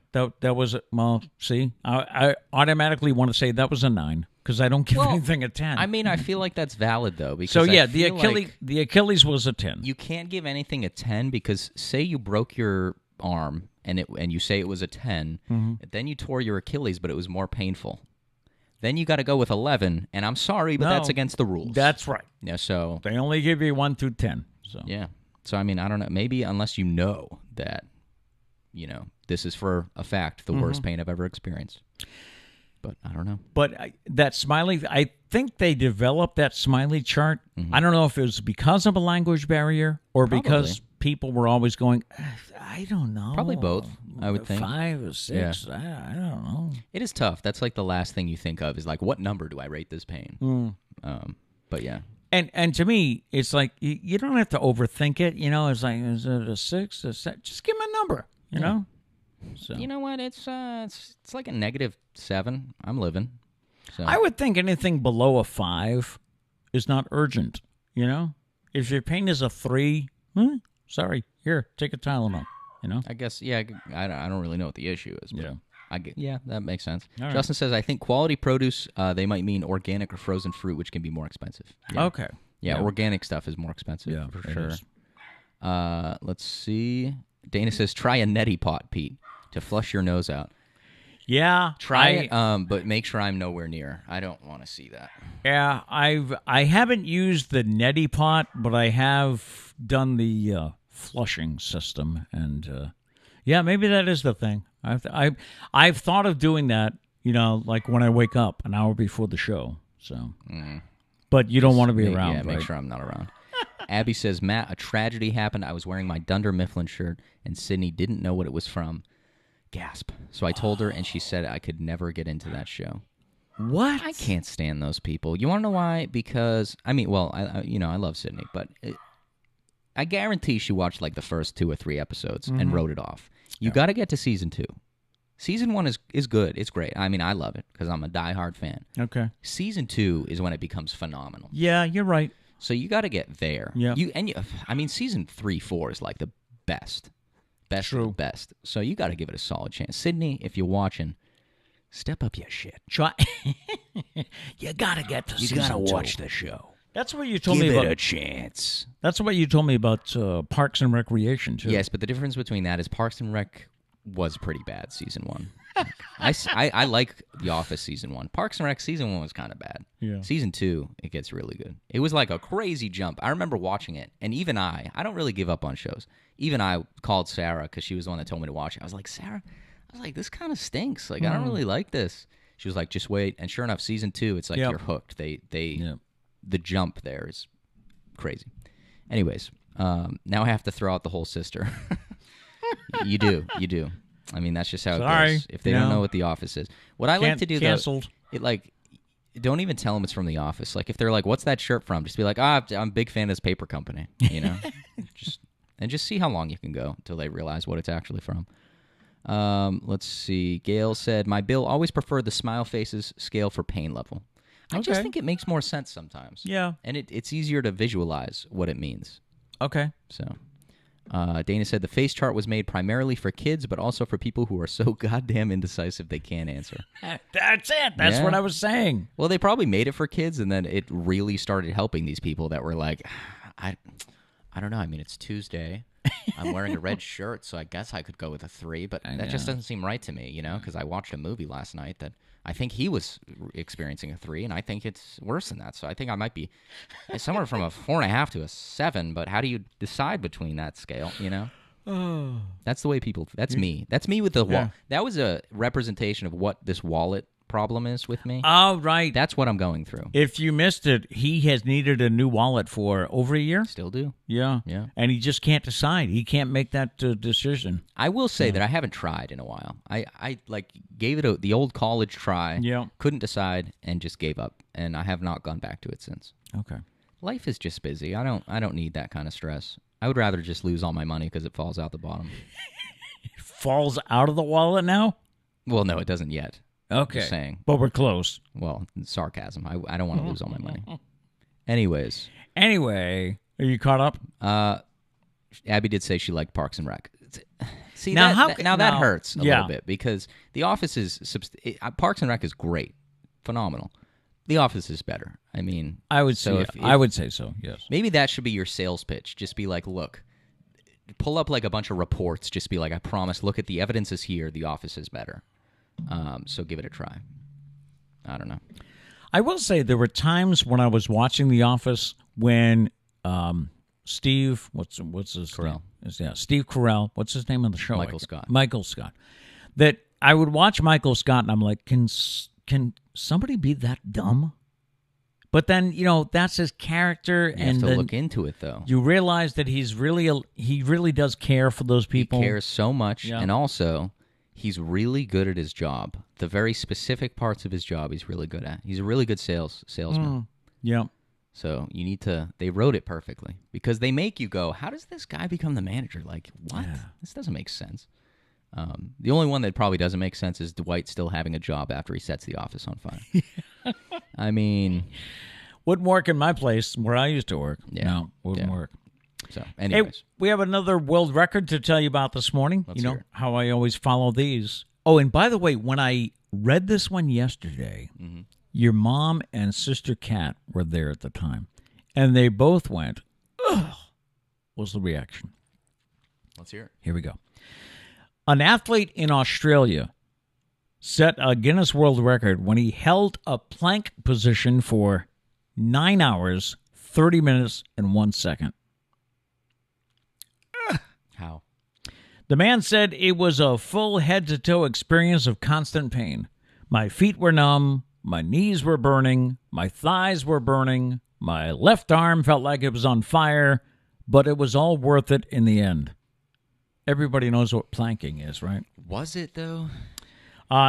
that was, well, see, I automatically want to say that was a 9 because I don't give anything a 10. I mean, I feel like that's valid though. Because so yeah, the Achilles was a 10. You can't give anything a 10 because say you broke your arm and you say it was a 10, then you tore your Achilles, but it was more painful. Then you got to go with 11, and I'm sorry, but that's against the rules. That's right. Yeah, so They only give you 1 through 10. So yeah. So I mean, I don't know. Maybe unless you know that, this is for a fact the worst pain I've ever experienced. But I don't know. But that smiley, I think they developed that smiley chart. I don't know if it was because of a language barrier or because people were always going, I don't know. Probably both, I would think. 5 or 6. Yeah. I don't know. It is tough. That's like the last thing you think of is like, what number do I rate this pain? But yeah. And to me, it's like you don't have to overthink it. It's like, is it a 6? Just give me a number, you know? So. You know what? It's like a -7. I'm living. So. I would think anything below a 5 is not urgent, If your pain is a 3, sorry, here, take a Tylenol, I guess, yeah, I don't really know what the issue is. But Yeah. That makes sense. All Justin says, I think quality produce, they might mean organic or frozen fruit, which can be more expensive. Yeah. Okay. Yeah, organic stuff is more expensive, for sure. is. Let's see. Dana says, try a neti pot, Pete, to flush your nose out. Yeah. Try it, but make sure I'm nowhere near. I don't want to see that. Yeah, I haven't used the neti pot, but I have done the flushing system, and yeah, maybe that is the thing. I've thought of doing that, like when I wake up an hour before the show. So, but you don't want to be around. Yeah, make right? sure I'm not around. Abby says, Matt, a tragedy happened. I was wearing my Dunder Mifflin shirt, and Sydney didn't know what it was from. Gasp. So I told her, and she said I could never get into that show. What? I can't stand those people. You want to know why? Because, I mean, well, I love Sydney, but I guarantee she watched like the first 2 or 3 episodes and wrote it off. You got to get to season 2. Season 1 is good. It's great. I mean, I love it because I'm a diehard fan. Okay. Season 2 is when it becomes phenomenal. Yeah, you're right. So you got to get there. Yeah. I mean, season 3, 4 is like the best. Best True. of the best. So you got to give it a solid chance. Sydney, if you're watching, step up your shit. Try. You gotta get to season 2. You got to watch the show. That's what you told Give me about. it a chance. That's what you told me about Parks and Recreation too. Yes, but the difference between that is Parks and Rec was pretty bad season 1. I like The Office season 1. Parks and Rec season 1 was kind of bad. Yeah. Season 2, it gets really good. It was like a crazy jump. I remember watching it, and even I don't really give up on shows. Even I called Sarah because she was the one that told me to watch it. I was like, Sarah, this kind of stinks. Like, I don't really like this. She was like, just wait. And sure enough, season 2, it's like you're hooked. The jump there is crazy. Anyways, now I have to throw out the whole sister. You do. I mean, that's just how it goes. If they don't know what The Office is. What I like to do, canceled. though, don't even tell them it's from The Office. Like, if they're like, what's that shirt from? Just be like, I'm a big fan of this paper company, just see how long you can go until they realize what it's actually from. Let's see. Gail said, my Bill always preferred the smile faces scale for pain level. I just think it makes more sense sometimes. Yeah. And it's easier to visualize what it means. Okay. So, Dana said the face chart was made primarily for kids, but also for people who are so goddamn indecisive they can't answer. That's it. That's what I was saying. Well, they probably made it for kids, and then it really started helping these people that were like, I don't know. I mean, it's Tuesday. I'm wearing a red shirt, so I guess I could go with a 3, but that just doesn't seem right to me, because I watched a movie last night that I think he was experiencing a 3, and I think it's worse than that. So I think I might be somewhere from a 4.5 to a 7. But how do you decide between that scale? That's the way people. That's me. That's me with the wallet. That was a representation of what this wallet problem is with me. Oh, right. That's what I'm going through. If you missed it, he has needed a new wallet for over a year. Still do. Yeah. And he just can't decide. He can't make that decision. I will say that I haven't tried in a while. I gave it the old college try. Yeah. Couldn't decide and just gave up, and I have not gone back to it since. Okay. Life is just busy. I don't need that kind of stress. I would rather just lose all my money because it falls out the bottom. It falls out of the wallet now? Well, no, it doesn't yet. Okay. Just saying. But we're close. Well, sarcasm. I don't want to lose all my money. Anyways. Anyway, are you caught up? Abby did say she liked Parks and Rec. See, now, that hurts a little bit because The Office is Parks and Rec is great, phenomenal. The Office is better. I mean, I would say I would say so. Yes. Maybe that should be your sales pitch. Just be like, look, pull up like a bunch of reports. Just be like, I promise. Look at the evidence is here. The Office is better. So give it a try. I don't know. I will say there were times when I was watching The Office when Steve, what's his Carell. name? Yeah, Steve Carell. What's his name on the show? Michael Scott. Michael Scott. That I would watch Michael Scott and I'm like, can somebody be that dumb? But then, that's his character. You have to look into it, though. You realize that he really does care for those people. He cares so much, and also he's really good at his job. The very specific parts of his job he's really good at. He's a really good salesman. Yeah. So you need to. They wrote it perfectly because they make you go, how does this guy become the manager? Like, what? Yeah. This doesn't make sense. The only one that probably doesn't make sense is Dwight still having a job after he sets the office on fire. I mean, wouldn't work in my place where I used to work. Yeah. No, wouldn't work. So, anyways. Hey, we have another world record to tell you about this morning. Let's hear it. How I always follow these. Oh, and by the way, when I read this one yesterday, your mom and sister Kat were there at the time, and they both went, ugh, was the reaction. Let's hear it. Here we go. An athlete in Australia set a Guinness World Record when he held a plank position for 9 hours, 30 minutes, and 1 second. How? The man said it was a full head-to-toe experience of constant pain. My feet were numb, my knees were burning, my thighs were burning, my left arm felt like it was on fire, but it was all worth it in the end. Everybody knows what planking is, right? Was it, though?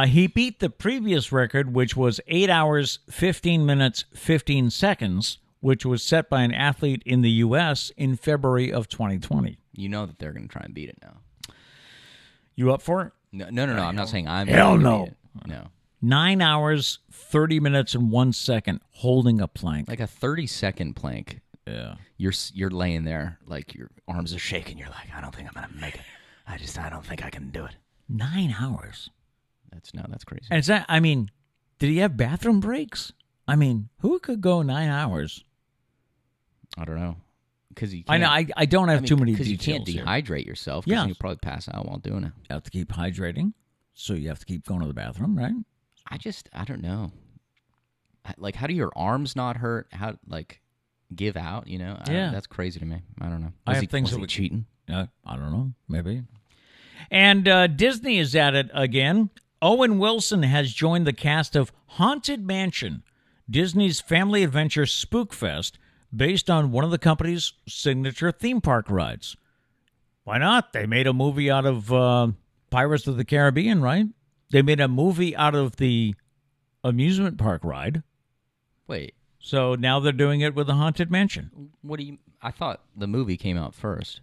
He beat the previous record, which was 8 hours, 15 minutes, 15 seconds, which was set by an athlete in the U.S. in February of 2020. You know that they're going to try and beat it now. You up for it? No. I'm not saying I'm Hell going to no. beat it. No. 9 hours, 30 minutes, and 1 second holding a plank. Like a 30-second plank. Yeah. You're laying there, like your arms are shaking. You're like, I don't think I'm going to make it. I don't think I can do it. 9 hours. That's crazy. And did he have bathroom breaks? Who could go 9 hours? I don't know. Because you I know I don't have too many details. Because you can't dehydrate yourself. Because you'll probably pass out while doing it. You have to keep hydrating, so you have to keep going to the bathroom, right? I don't know. Like, how do your arms not hurt? How, give out, That's crazy to me. I don't know. Was he cheating? I don't know. Maybe. And Disney is at it again. Owen Wilson has joined the cast of Haunted Mansion, Disney's family adventure spookfest, based on one of the company's signature theme park rides. Why not? They made a movie out of Pirates of the Caribbean, right? They made a movie out of the amusement park ride. Wait. So now they're doing it with the Haunted Mansion. What do you... I thought the movie came out first.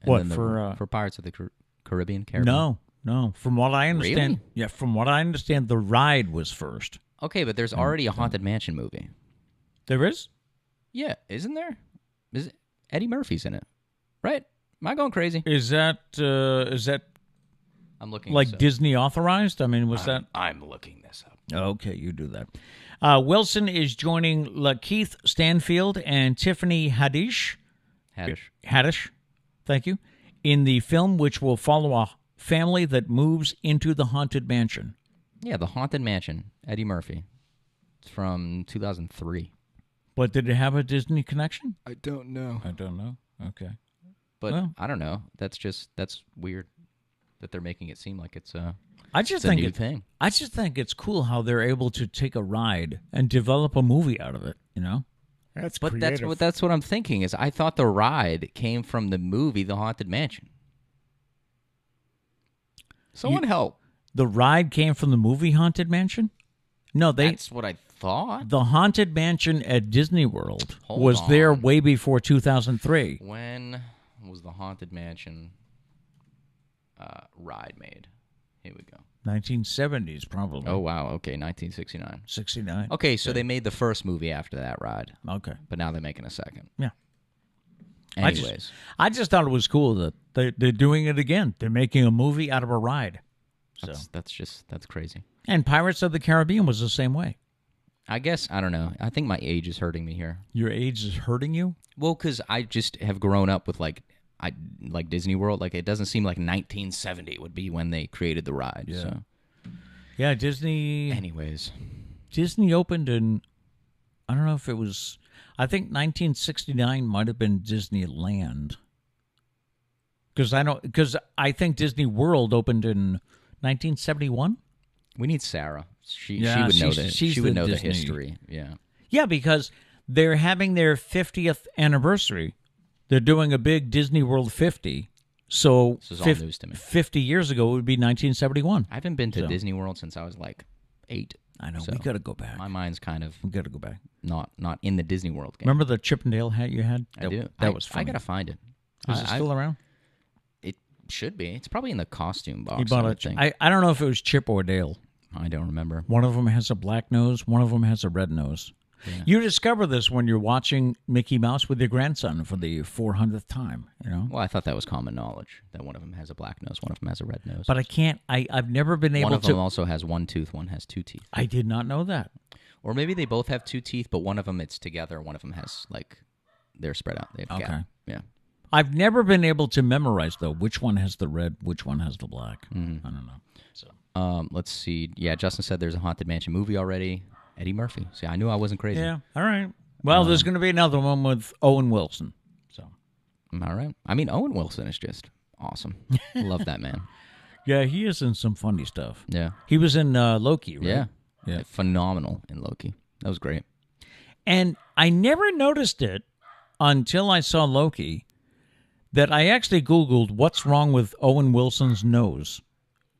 What, for Pirates of the Caribbean? No. From what I understand... Really? Yeah, from what I understand, the ride was first. Okay, but there's already a Haunted Mansion movie. There is? Yeah, isn't there? Eddie Murphy's in it, right? Am I going crazy? Is that I'm looking like Disney authorized? I'm looking this up. Okay, you do that. Wilson is joining Lakeith Stanfield and Tiffany Haddish. Thank you. In the film, which will follow a family that moves into the Haunted Mansion. Yeah, The Haunted Mansion, Eddie Murphy. It's from 2003. But did it have a Disney connection? I don't know. I don't know. Okay. But Well. I don't know. That's weird that they're making it seem like it's a I just a think new thing. I just think it's cool how they're able to take a ride and develop a movie out of it. You know. That's But creative. that's what I'm thinking is I thought the ride came from the movie The Haunted Mansion. Someone help. The ride came from the movie Haunted Mansion? No, That's what I thought. the Haunted Mansion at Disney World Hold was there on. way before 2003. When was the Haunted Mansion ride made? Here we go. 1970s, probably. Oh, wow. Okay, 1969. 69. Okay, so they made the first movie after that ride, Okay. but now they're making a second. Yeah. Anyways, I just thought it was cool that they're doing it again. They're making a movie out of a ride. So, that's crazy. and Pirates of the Caribbean was the same way. I guess, I don't know. I think my age is hurting me here. Your age is hurting you? Well, because I just have grown up with like Disney World. Like it doesn't seem like 1970 would be when they created the ride. Yeah. So, Yeah, Disney anyways, opened in, I don't know if it was, I think 1969 might have been Disneyland. Because I think Disney World opened in 1971. we need Sarah. She Yeah, would know she's- that. she's She would the know Disney- the history. Yeah. Yeah, because they're having their 50th anniversary. They're doing a big Disney World 50. So This is all news to me. 50 years ago, it would be 1971. I haven't been to So- Disney World since I was like 8. I know. So, we got to go back. My mind's kind of We got to go back. not in the Disney World game. Remember the Chippendale hat you had? I do. That was funny. I gotta find it. Is it still around? It should be. It's probably in the costume box. He bought I it. would think. I don't know if it was Chip or Dale. I don't remember. One of them has a black nose. One of them has a red nose. Yeah. You discover this when you're watching Mickey Mouse with your grandson for the 400th time. You know. Well, I thought that was common knowledge that one of them has a black nose, one of them has a red nose. But I can't. I've never been able one of to. them also has one tooth, one has 2 teeth. I did not know that. Or maybe they both have 2 teeth, but one of them it's together, one of them has like they're spread out. They have Okay. gap. Yeah. I've never been able to memorize though which one has the red, which one has the black. Mm-hmm. I don't know. So Let's see. Yeah, Justin said there's a Haunted Mansion movie already. Eddie Murphy. See, I knew I wasn't crazy. yeah, all right. Well, there's going to be another one with Owen Wilson. So All right. I mean, Owen Wilson is just awesome. Love that man. yeah, he is in some funny stuff. Yeah. He was in Loki, right? Yeah. Yeah. Phenomenal in Loki. That was great. And I never noticed it until I saw Loki that I actually Googled what's wrong with Owen Wilson's nose.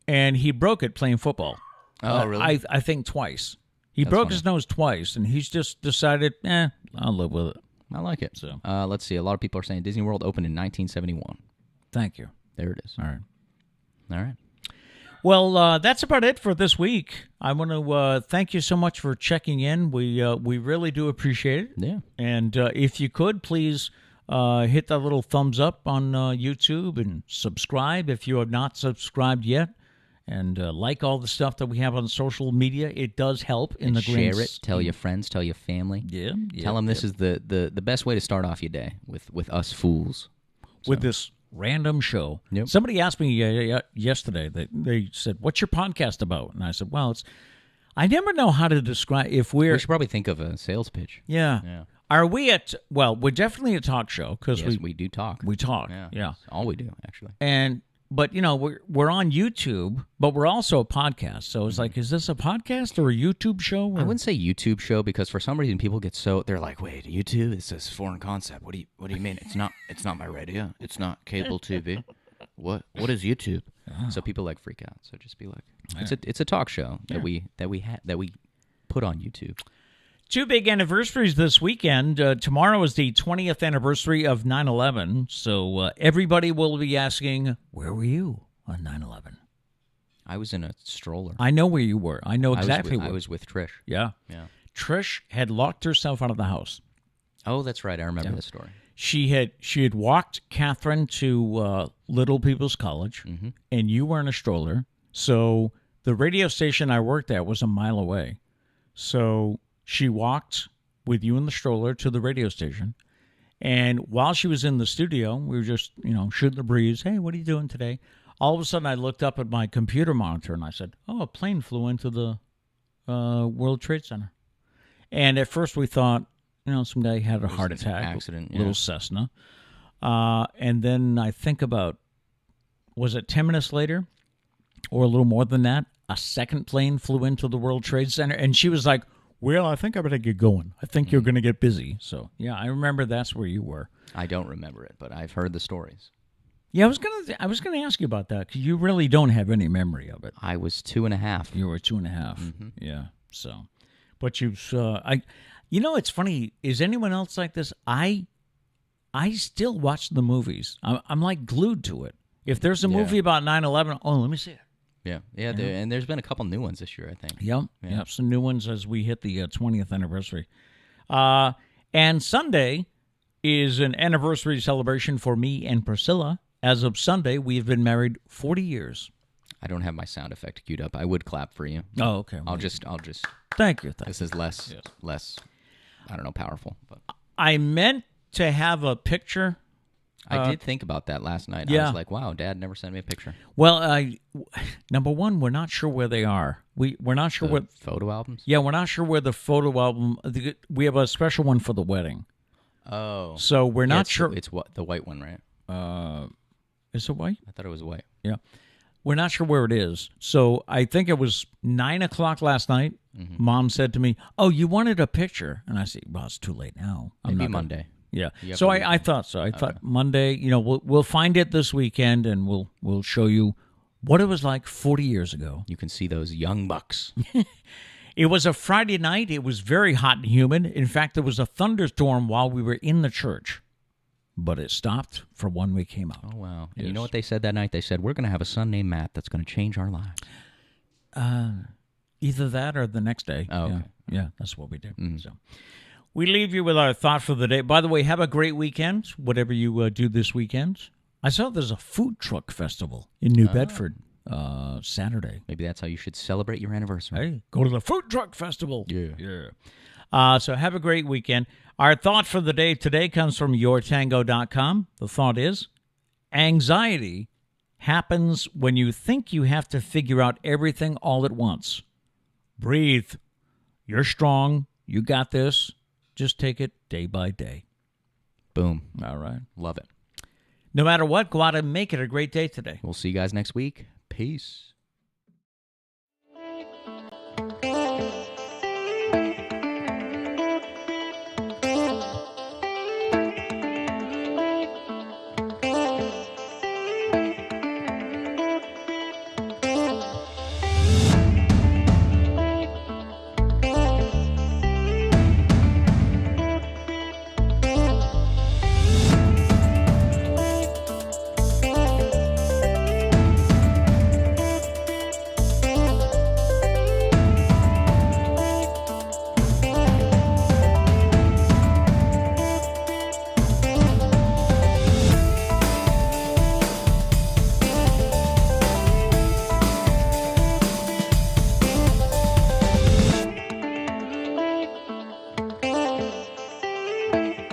And he broke it playing football. Oh, really? I think twice. He broke his nose twice, and he's just decided, I'll live with it. I like it. So. Let's see. A lot of people are saying Disney World opened in 1971. Thank you. There it is. All right. All right. Well, that's about it for this week. I want to thank you so much for checking in. We really do appreciate it. Yeah. And if you could, please hit that little thumbs up on YouTube and subscribe if you have not subscribed yet. And like all the stuff that we have on social media. It does help in the grand Share it. Tell your friends. Tell your family. Yeah. Tell them this is the best way to start off your day with us fools. With this random show. Yep. Somebody asked me yesterday, they said, what's your podcast about? And I said, well, I never know how to describe if We we're... should probably think of a sales pitch. Yeah. Yeah. Are we we're definitely a talk show because Yes, we do talk. we talk. Yeah. Yeah. That's all we do, actually. But we're on YouTube, but we're also a podcast. So it's like, is this a podcast or a YouTube show? Or? I wouldn't say YouTube show because for some reason people get they're like, wait, YouTube is this foreign concept. What do you mean? It's not my radio. It's not cable TV. What is YouTube? So people freak out. So just be like, it's a talk show that we put on YouTube. 2 big anniversaries this weekend. Tomorrow is the 20th anniversary of 9/11. So everybody will be asking, where were you on 9/11? I was in a stroller. I know where you were. I know exactly where. I was with Trish. Yeah. Yeah. Trish had locked herself out of the house. Oh, that's right. I remember this story. She had walked Catherine to Little People's College, and you were in a stroller. So the radio station I worked at was a mile away. So she walked with you in the stroller to the radio station. And while she was in the studio, we were just, shooting the breeze. Hey, what are you doing today? All of a sudden, I looked up at my computer monitor and I said, "Oh, a plane flew into the World Trade Center." And at first, we thought, some guy had a heart attack, accident, little Cessna. And then I think about, was it 10 minutes later, or a little more than that? A second plane flew into the World Trade Center, and she was like, "Well, I think I better get going. I think you're going to get busy." So, yeah, I remember that's where you were. I don't remember it, but I've heard the stories. Yeah, I was gonna ask you about that because you really don't have any memory of it. I was 2.5. You were 2.5. Yeah. So, but it's funny. Is anyone else like this? I still watch the movies. I'm like glued to it. If there's a movie about 9/11, let me see it. Yeah. And there's been a couple new ones this year, I think. Yep, some new ones as we hit the 20th anniversary. And Sunday is an anniversary celebration for me and Priscilla. As of Sunday, we've been married 40 years. I don't have my sound effect queued up. I would clap for you. Oh, okay. I'll just. Thank you. This is less. I don't know, powerful. But I meant to have a picture. I did think about that last night. Yeah. I was like, wow, Dad never sent me a picture. Well, number one, we're not sure where they are. We're not sure what photo albums. Yeah, we're not sure where the photo album. We have a special one for the wedding. Oh, so we're not sure. It's what the white one, right? Is it white? I thought it was white. Yeah, we're not sure where it is. So I think it was 9:00 last night. Mm-hmm. Mom said to me, "Oh, you wanted a picture?" And I said, "Well, it's too late now. Maybe Monday." Yeah. So I thought so. I thought Monday, we'll find it this weekend and we'll show you what it was like 40 years ago. You can see those young bucks. It was a Friday night. It was very hot and humid. In fact, there was a thunderstorm while we were in the church, but it stopped for when we came out. Oh, wow. And you know what they said that night? They said, "We're going to have a son named Matt that's going to change our lives." Either that or the next day. Oh, okay. Yeah, that's what we did. Mm-hmm. So we leave you with our thought for the day. By the way, have a great weekend, whatever you do this weekend. I saw there's a food truck festival in New Bedford Saturday. Maybe that's how you should celebrate your anniversary. Hey, go to the food truck festival. Yeah. So have a great weekend. Our thought for the day today comes from yourtango.com. The thought is, anxiety happens when you think you have to figure out everything all at once. Breathe. You're strong. You got this. Just take it day by day. Boom. All right. Love it. No matter what, go out and make it a great day today. We'll see you guys next week. Peace.